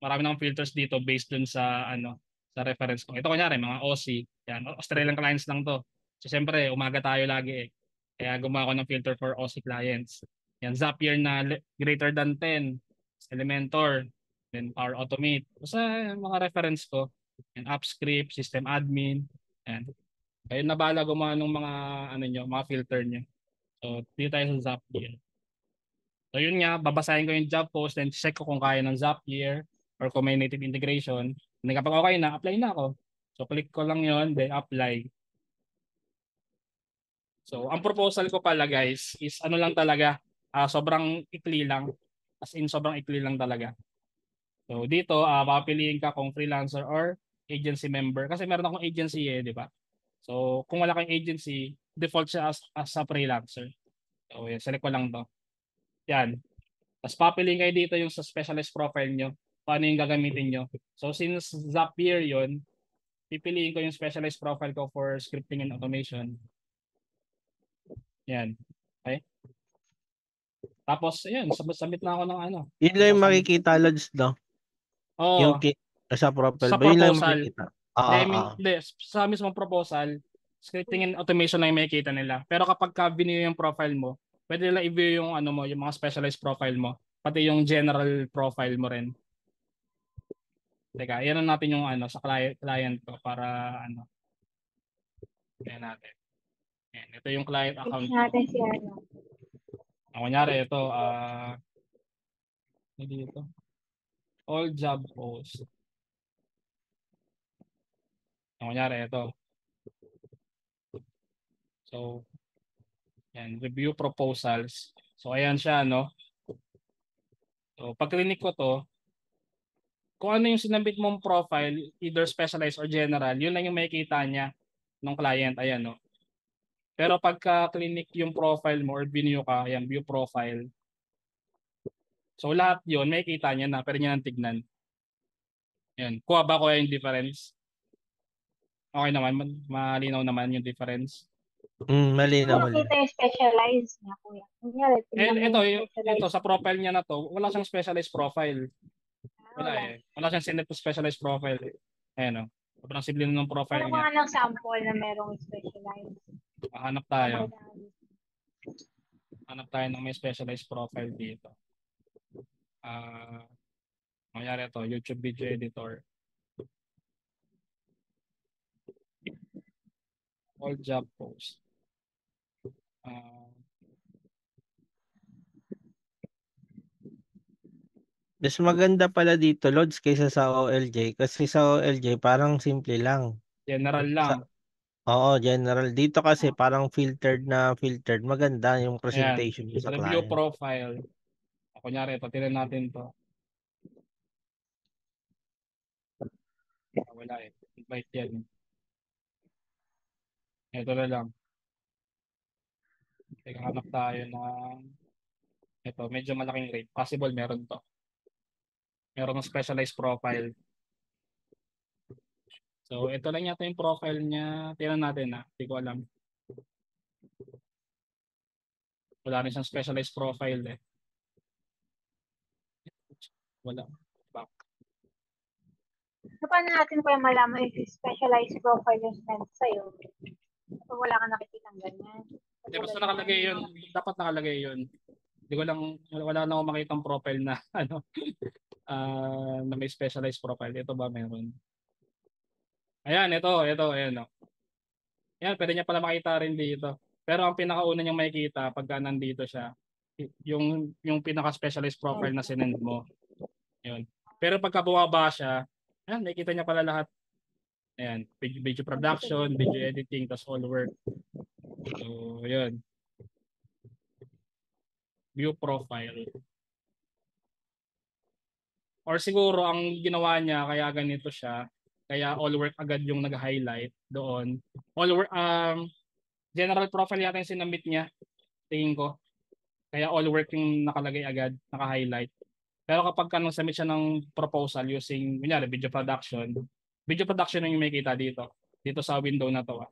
marami na akong filters dito based dun sa sa reference ko. Ito kunyari mga Aussie, yan, Australian clients lang to. So siyempre, umaga tayo lagi eh. Kaya gumawa ako ng filter for Aussie clients. Yan, Zapier na greater than 10, Elementor, then Power Automate. Basta mga reference ko, yan, AppScript, System Admin, yan. Kayo na bahala gumawa ng mga mga filter niyo. So, dito tayo sa Zapier. So, yun nga, babasahin ko yung job post and check ko kung kaya ng Zapier or kung may native integration. And kapag okay na, apply na ako. So, click ko lang yun, then apply. So, ang proposal ko pala guys is lang talaga, sobrang ikli lang. As in, sobrang ikli lang talaga. So, dito, papiliin ka kung freelancer or agency member. Kasi meron akong agency di ba? So, kung wala kang agency, default siya as a freelancer. So, select ko lang to. Yan. Tapos papiliin kayo dito yung sa specialized profile nyo. Paano yung gagamitin nyo. So, since Zapier yun, pipiliin ko yung specialized profile ko for scripting and automation. Yan. Okay? Tapos, ayan, submit na ako ng Yun lang yung makikita, Lods, no? Oo. Yung sa profile. Sa Ba yun lang proposal. makikita? Hindi, sa mismong proposal, scripting and automation lang yung makikita nila. Pero kapag ka-view yung profile mo, pwede nila i-view yung yung mga specialized profile mo, pati yung general profile mo rin. Teka, yan natin yung sa client ko para Ayan natin. Ayan, ito yung client account ko. natin si Kunyari ito, dito. All job post. Kunyari ito. So, yan, review proposals. So, ayan siya, So, pag clinic ko to, kung ano yung sinabit mong profile, either specialized or general, yun lang yung makikita niya ng client. Ayan, Pero pagka clinic yung profile mo or view ka, ayan, view profile. So, lahat yun, makikita niya na, pero niya nang tignan. Ayan, kuha ba ko yung difference? Okay naman, malinaw naman yung difference. Malinaw. Nakita yung specialized niya, kuya. Kunyari, ito sa profile niya na to, wala siyang specialized profile. Wala. Wala siyang sinet to specialized profile. Ayan sobrang simple ng profile niya. Ano mga ng sample na merong specialized? Hanap tayo. Hanap tayo ng may specialized profile dito. Mayroon ito, YouTube video editor. All job post. Mas maganda pala dito, Lods, kaysa sa OLJ. Kasi sa OLJ, parang simple lang. General lang. Oo, general. Dito kasi parang filtered. Maganda yung presentation sa review client. profile. Kunyari, ito, tinan natin to. Wala invite yan. Ito na lang. Teka, hanap tayo ng ito, medyo malaking rate. Possible meron to. Meron ng specialized profile. So, ito lang yata yung profile niya. Tingnan natin Hindi ko alam. Wala rin siyang specialized profile Wala. Back. So, paano natin pa malaman if specialized profile yung sent sa'yo? Kung wala ka nakikitang ganyan. Hindi, basta nakalagay yun. Dapat nakalagay yun. Hindi ko lang, wala na akong makitang profile na na may specialized profile. Ito ba meron? Ayan, ito. Ayan, pwede niya pala makita rin dito. Pero ang pinakauna niyang makikita pagka nandito siya, yung pinaka-specialized profile na sinend mo. Yun. Pero pagka bumaba siya, ayan, makikita niya pala lahat. Ayan, video production, video editing, tas all work. So, yun. View profile. Or siguro ang ginawa niya kaya ganito siya, kaya all work agad yung nag-highlight doon. All work general profile yata yung sinamit niya, tingin ko. Kaya all work yung nakalagay agad, naka-highlight. Pero kapag nung submit siya ng proposal using kunyari video production yung makikita dito. Dito sa window na to.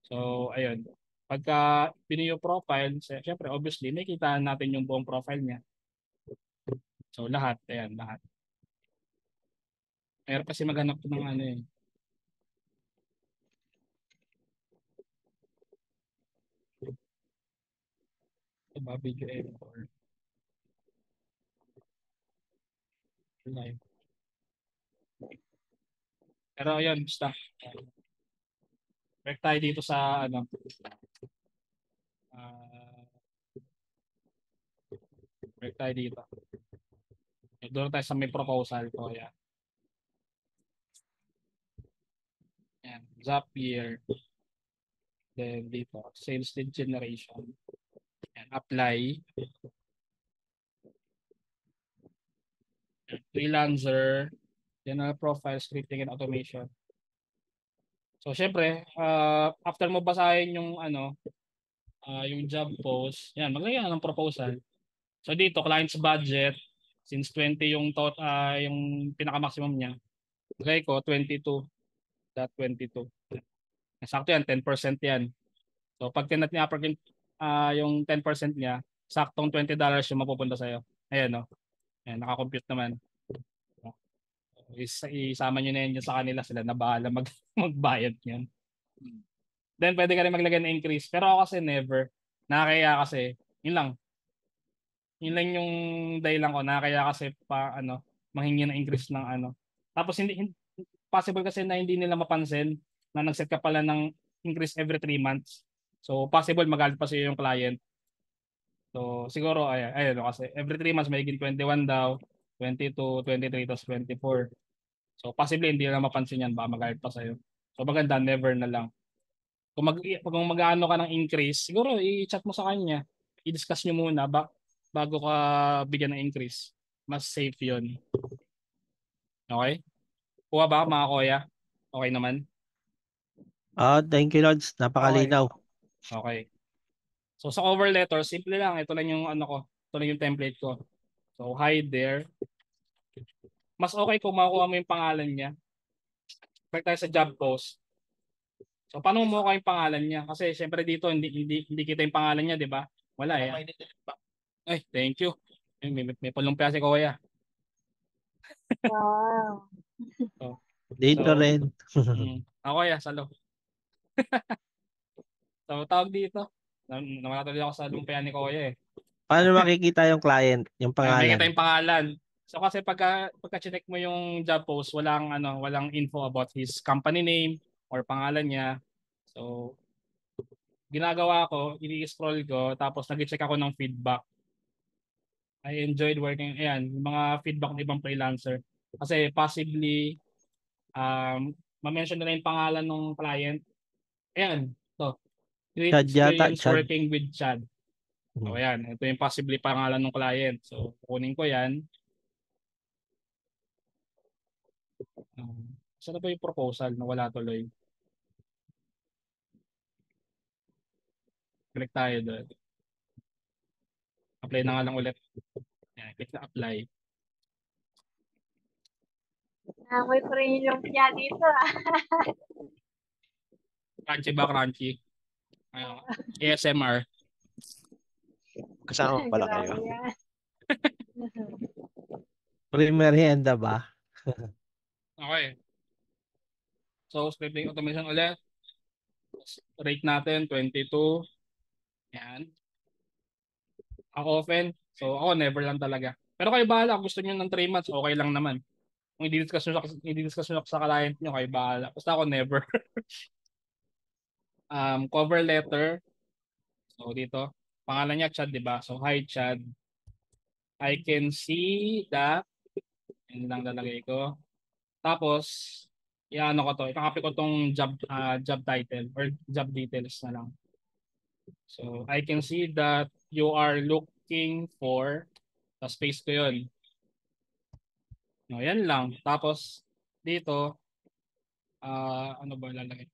So, ayun. Pagka pinili yung profile, syempre obviously makikita natin yung buong profile niya. So, lahat, ayan, lahat. Meron kasi maghanap ng ano eh. Diba, video editor. Live. Pero ayun, basta. Back tayo dito sa ano. Back tayo dito. Doon tayo sa may proposal ko. Yan. Yan. Zapier. Then dito, sales lead generation. Yan. Apply. Freelancer. General profile, scripting and automation. So, syempre, after mo basahin yung ano, yung job post, yan, maglagay ng proposal. So, dito, client's budget, since 20 yung yung pinaka-maximum niya, lagay ko 22.22. Sakto yan, 10% yan. So, pag tinat niya yung 10% niya, saktong $20 yung mapupunta sa'yo. Ayan, no? Ayan, nakakompute naman. Isama nyo na yan sa kanila, sila na bahala magbayad niyan. Then pwede ka rin maglagay ng increase. Pero ako kasi never. Nakakaya kasi, yun lang yung dahilan ko. Nakakaya kasi manghingi ng increase ng ano. Tapos hindi possible kasi na hindi nila mapansin na nag-set ka pala ng increase every 3 months. So possible magalit pa sa'yo yung client. So siguro ayun kasi every 3 months may 21 daw, 22, 23, tapos 24. So, possibly hindi na mapansin yan. Baka magalit pa sa'yo. So, maganda, never na lang. Kung mag-ano ka ng increase, siguro i-chat mo sa kanya. I-discuss nyo muna bago ka bigyan ng increase. Mas safe yun. Okay? Kuha ba mga kuya? Okay naman? Thank you, Lods. Napakalinaw. Okay. So, sa cover letter, simple lang. Ito lang yung ano ko. Ito lang yung template ko. So, hi there. Mas okay kung makuha mo yung pangalan niya. Back tayo sa job post. So paano mo makuha yung pangalan niya? Kasi syempre dito hindi kita yung pangalan niya, 'di ba? Wala eh. Ay, thank you. May palumpia si Kuya. Wow. Dito rin. Ako ya, salo. So tawag dito. Nawala tuloy ako sa lumpia ni Kuya eh. Paano makikita yung client, yung pangalan? Makikita yung pangalan. So kasi pagka-check mo yung job post, walang info about his company name or pangalan niya. So ginagawa ko, i-scroll ko, tapos nag-check ako ng feedback. I enjoyed working, ayan, yung mga feedback ng ibang freelancer. Kasi possibly, ma-mention nila yung pangalan ng client. Ayan, to. Great experience working with Chad. So, ayan, ito yung possibly pangalan ng client. So, kukunin ko yan. Saan na ba yung proposal na wala tuloy? Click tayo doon. Apply na nga lang ulit. Ayan, click na apply. Amoy ko rin yung lumpia dito Crunchy ba? Crunchy? ASMR. Kasama pala kayo. Pre-merienda ba? Okay. So, scripting automation ulit. Rate natin, 22. Yan. Ako often. So, ako never lang talaga. Pero kayo bahala. Kung gusto nyo ng 3 months, okay lang naman. Kung i-discuss nyo sa client nyo, kayo bahala. Basta ako never. Cover letter. So dito, pangalan niya Chad, di ba? So hi Chad. I can see that, yun lang lalagay ko. Tapos, ano ko to, ikakopy ko tong job title or job details na lang. So I can see that you are looking for, sa space ko yun. No, yan lang. Tapos dito, ano ba lalagay?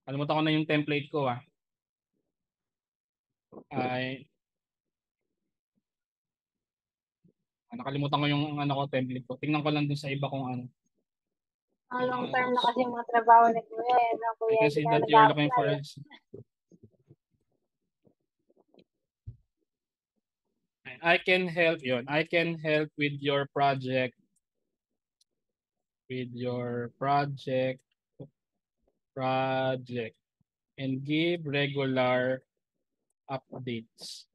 Kalimutan ko na yung template ko Ay, nakalimutan ko yung template ko. Tingnan ko lang dun sa iba kung ano. Ang long term na kasi mga trabaho ni Kuya. No, I Kuya, can hindi see ka that you're looking for nag-apply. I can help yun. I can help with your project. Project and give regular updates.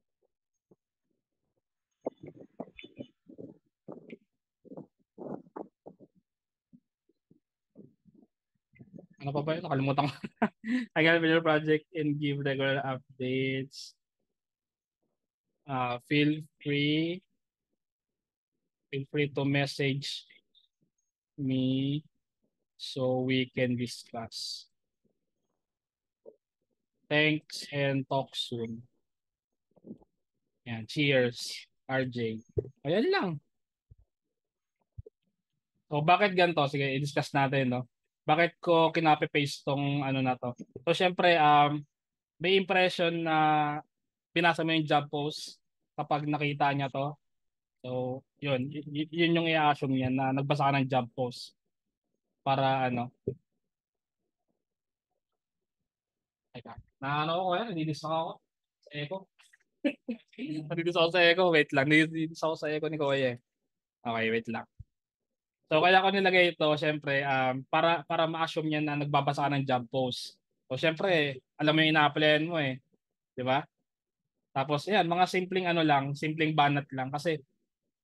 Ano pa ba yun? Nakalimutan ko. I can help with your project and give regular updates. Feel free to message me so we can discuss. Thanks and talk soon. Yan, cheers, RJ. Ayan lang. So bakit ganito? Sige, i-discuss natin, no? Bakit ko kinape-paste tong ano na to? So syempre, may impression na binasa mo yung job post kapag nakita niya to. So, yun yung i-assume niya na nagbasa ka ng job post para ano. Teka, ako nandidis ako sa echo. Nandidis ako sa echo, wait lang. Nandidis ako sa echo ni Kuya. Okay, wait lang. So, kaya ko nilagay ito, syempre, para ma-assume niya na nagbabasa ka ng job post. So, syempre, alam mo yung ina-applyan mo di ba? Tapos, yan, mga simpleng banat lang. Kasi,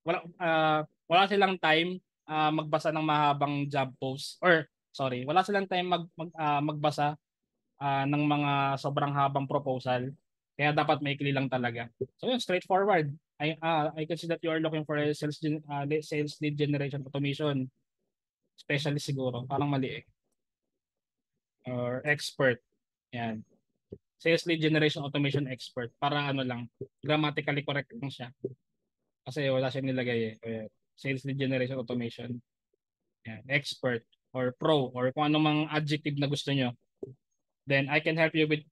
wala silang time magbasa ng mahabang job post. Or, sorry, wala silang time magbasa ng mga sobrang habang proposal. Kaya dapat maikli lang talaga. So, yun, straightforward. I can see that you are looking for a sales lead generation automation specialist siguro, parang mali or expert. Yan. Sales lead generation automation expert para ano lang, grammatically correct lang siya. Kasi wala siyang nilagay Sales lead generation automation. Yan, expert or pro or kung ano mang adjective na gusto nyo. Then I can help with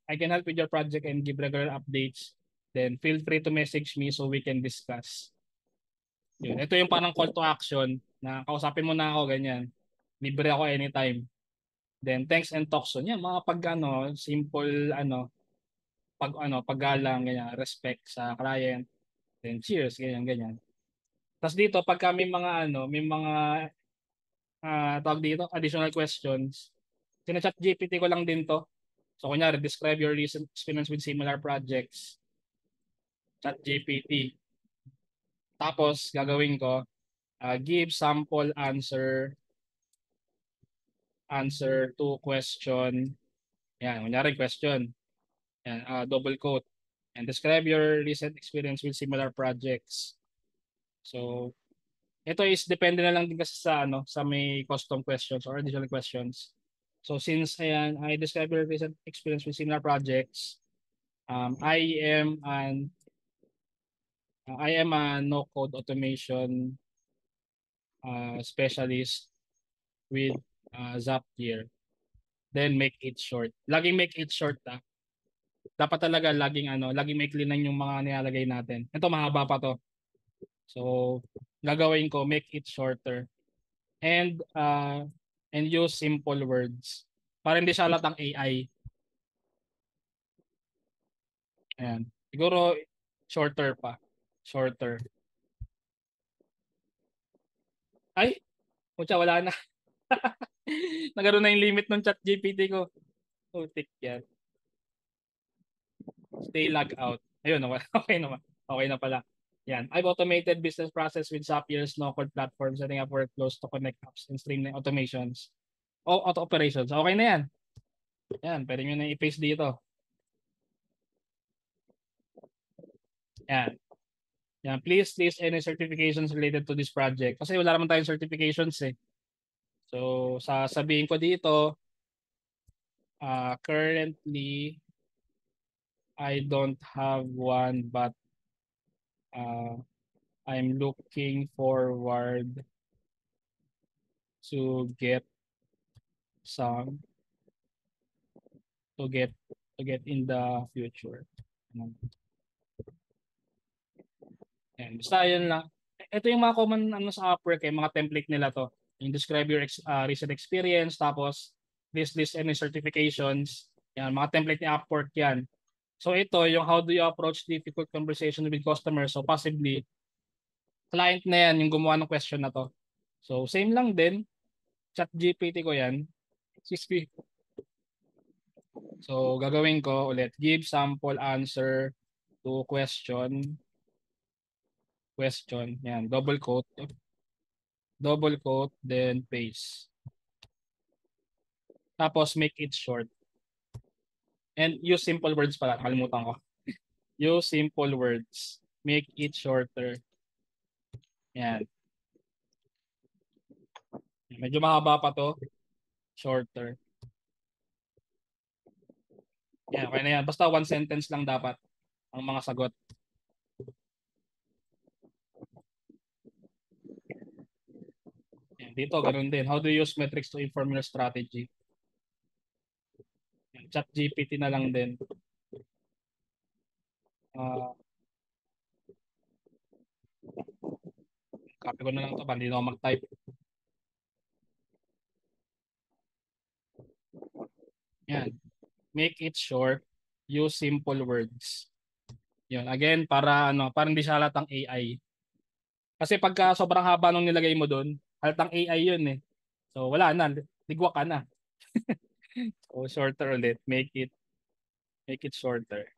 your project and give regular updates. Then feel free to message me so we can discuss. Yun. Ito yung parang call to action na kausapin mo na ako ganyan. Libre ako anytime. Then thanks and talk soon. Yan mga simple paggalang ganyan, respect sa client. Then cheers ganyan. Tapos dito pagka may mga tawag dito additional questions, sina-chat GPT ko lang din to. So kunyari describe your recent experience with similar projects. Chat GPT. Tapos gagawin ko give sample answer to question. Yan, kunyari question. Yan, double quote. And describe your recent experience with similar projects. So, ito is depende na lang din kasi sa may custom questions or additional questions. So, since I describe your recent experience with similar projects, I am a no-code automation specialist with Zapier. Then make it short. Laging make it short Dapat talaga laging maikli lang yung mga nilalagay natin. Ito mahaba pa to. So, gagawin ko make it shorter. And use simple words. Para hindi siya halatang AI. Ayan. Siguro shorter pa. Shorter. Ay, pucha, wala na. Nagkaroon na yung limit ng chat GPT ko. Utik yan. Stay log out. Ayun, okay naman. Okay na pala. Yan. I've automated business process with Zapier's no-code platform, setting up workflows to connect apps and streamline automations. Auto operations. Okay na yan. Yan, pwede nyo na i-paste dito. Yan. Yan. Please list any certifications related to this project. Kasi wala naman tayong certifications eh. So, sasabihin ko dito, currently, I don't have one but I'm looking forward to get some to get in the future. Yan. Basta yun lang. Ito yung mga common sa Upwork, mga template nila to. Yung describe your recent experience, tapos list any certifications. Yan, mga template ni Upwork yan. So ito, yung how do you approach difficult conversation with customers. So possibly, client na yan yung gumawa ng question na to. So same lang din. ChatGPT ko yan. So gagawin ko ulit, give sample answer to question. Yan, double quote, then paste. Tapos make it short. And use simple words pala, kalimutan ko. Use simple words. Make it shorter. Yan. Medyo mahaba pa to. Shorter. Yan, okay na yan. Basta one sentence lang dapat ang mga sagot. Yan, dito, ganun din. How do you use metrics to inform your strategy? Yan, ChatGPT na lang din. Copy ko na lang ito, hindi na ako mag-type. Yan. Make it short. Use simple words. Yun. Again, para hindi siya halatang AI. Kasi pagka sobrang haba nung nilagay mo doon, halatang AI yun eh. So wala na, ligwa ka na. So shorter ulit. Make it shorter.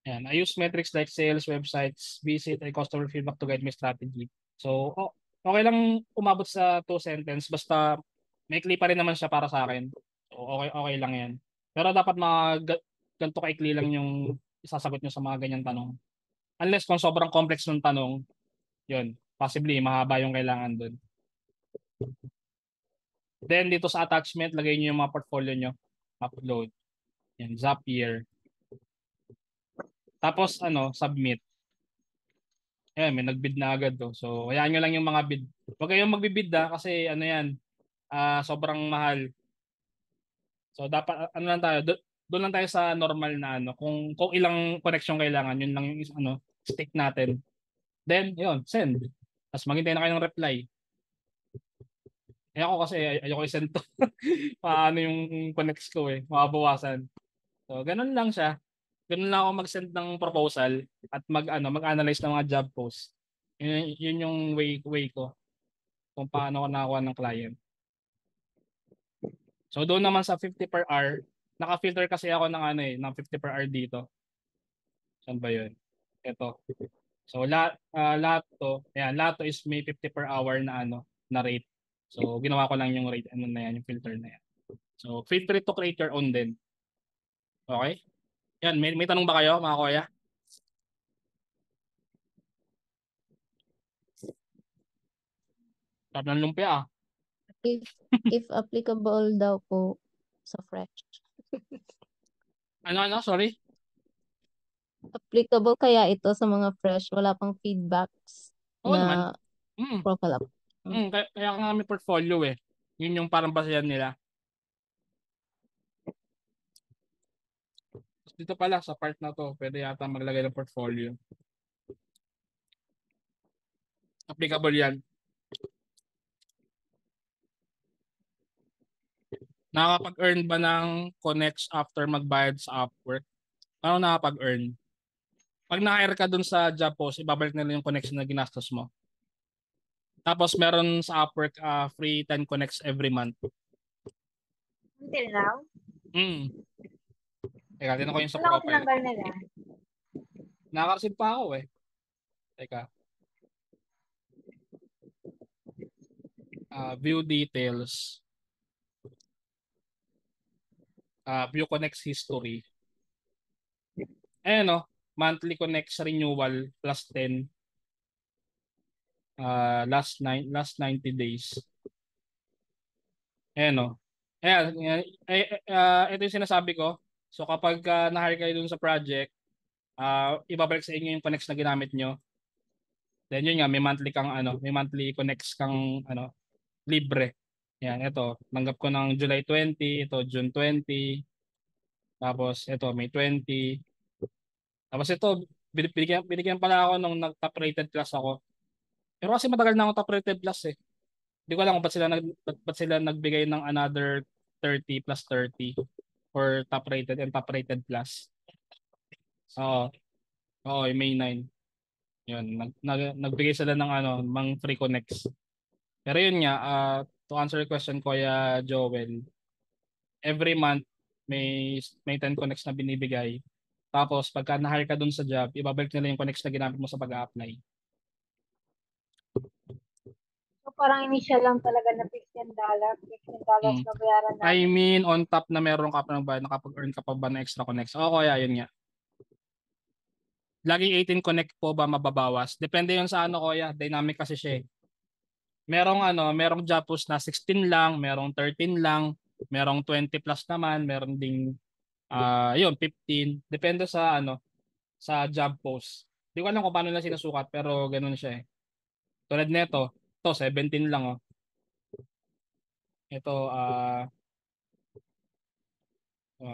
Yan. I use metrics like sales, websites, visit, and customer feedback to guide my strategy. So, okay lang umabot sa 2 sentence basta maikli pa rin naman siya para sa akin. So, okay lang yan. Pero dapat ganito kaikli lang yung isasagot nyo sa mga ganyan tanong. Unless kung sobrang complex ng tanong, yun, possibly mahaba yung kailangan dun. Then dito sa attachment, lagay nyo yung mga portfolio nyo. Upload. Yan, Zapier. Tapos submit. Ayan, may nag-bid na agad to. So, hayaan nyo lang yung mga bid. Huwag kayong magbibid kasi yan, sobrang mahal. So, dapat, lang tayo, doon lang tayo sa normal na kung ilang connection kailangan, yun lang yung stick natin. Then, yun, send. Tapos maghintay na kayo ng reply. Ako kasi, ayoko i-send to. Paano yung connects ko mababawasan. So, ganun lang siya. Ganun lang ako mag-send ng proposal at mag-analyze ng mga job posts. Yun yung way ko kung paano ako nakakuha ng client. So doon naman sa 50 per hour, naka-filter kasi ako ng ng 50 per hour dito. Saan ba 'yun? Ito. So lahat to is may 50 per hour na na rate. So ginawa ko lang yung rate na yan, yung filter na yan. So feel free to create your own din. Okay? Yan, may tanong ba kayo, mga kuya? Sarap ng lumpia If applicable daw po sa fresh. Sorry? Applicable kaya ito sa mga fresh? Wala pang feedbacks Oo na naman. profile up. Kaya nga may portfolio Yun yung parang basehan nila. Dito pala sa part na to, pwede yata maglagay ng portfolio. Applicable yan. Nakakapag-earn ba ng connects after magbayad sa Upwork? Ano nakakapag-earn? Pag na-hire ka dun sa job post, ibabalik nila yung connection na ginastos mo. Tapos meron sa Upwork free 10 connects every month. Until now? Teka, tinan ko yung sa Wala ko profile. tinanggal nila. Nakaka-receive pa ako Teka. View details. view connects history. Ayan, no? Monthly connects renewal plus 10. Last 90 days. Ayan, no? Ayan, ito yung sinasabi ko. So kapag na-hire kayo dun sa project, ibabalik sa inyo yung connects na ginamit nyo. Then yun nga, may monthly connects kang libre. Yan, ito, tanggap ko ng July 20, ito June 20, tapos ito May 20. Tapos ito, binigyan pala ako nung nag-top rated class ako. Pero kasi matagal na ako top rated class eh. Hindi ko alam kung ba't sila nagbigay ng another 30 plus 30 for top rated and top rated class. Oo. Oo, yung May 9. Yun, nagbigay sila ng mga free connects. Pero yun nga, to answer your question, Kuya Joel, every month may 10 connects na binibigay. Tapos pagka na-hire ka dun sa job, ibabalik nila yung connects na ginamit mo sa pag-a-apply. So parang initial lang talaga na $15. $15 na bayaran natin. I mean, on top na meron ka pa ng bayad, nakapag-earn ka pa ba ng extra connects? Oo, Kuya, yun nga. Laging 18 connect po ba mababawas? Depende yun sa Kuya. Dynamic kasi siya eh. Merong job post na 16 lang, merong 13 lang, merong 20 plus naman, meron ding 15. Depende sa sa job post. Hindi ko alam kung paano nila sinusukat pero ganoon siya eh. Tulad nito, to 17 lang oh. Ito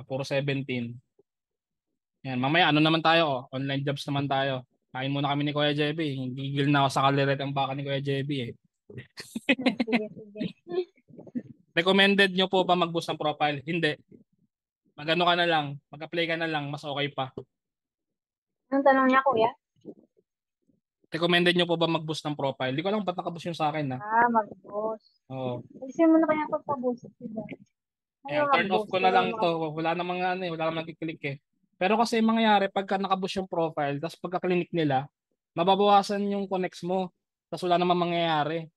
puro 17. Yan, mamaya naman tayo online jobs naman tayo. Kain muna kami ni Kuya JB. Gigil na ako sa kaliret ang baka ni Kuya JB eh. Sige. Recommended nyo po ba mag-boost ng profile? Hindi. Mag-ano ka na lang, mag-apply ka na lang, mas okay pa. Anong tanong niya, Kuya? Recommended nyo po ba mag-boost ng profile? Hindi ko alam ba't nakaboost yung sa akin. Mag-boost. Oo. Alisin mo na kaya pagpa-boost, diba? Ayan, turn off ko na lang to. Wala namang wala namang nagkiklik eh. Pero kasi mangyayari pagka nakaboost yung profile, tapos pagka-clinic nila, mababawasan yung connects mo. Tapos wala namang mangyayari.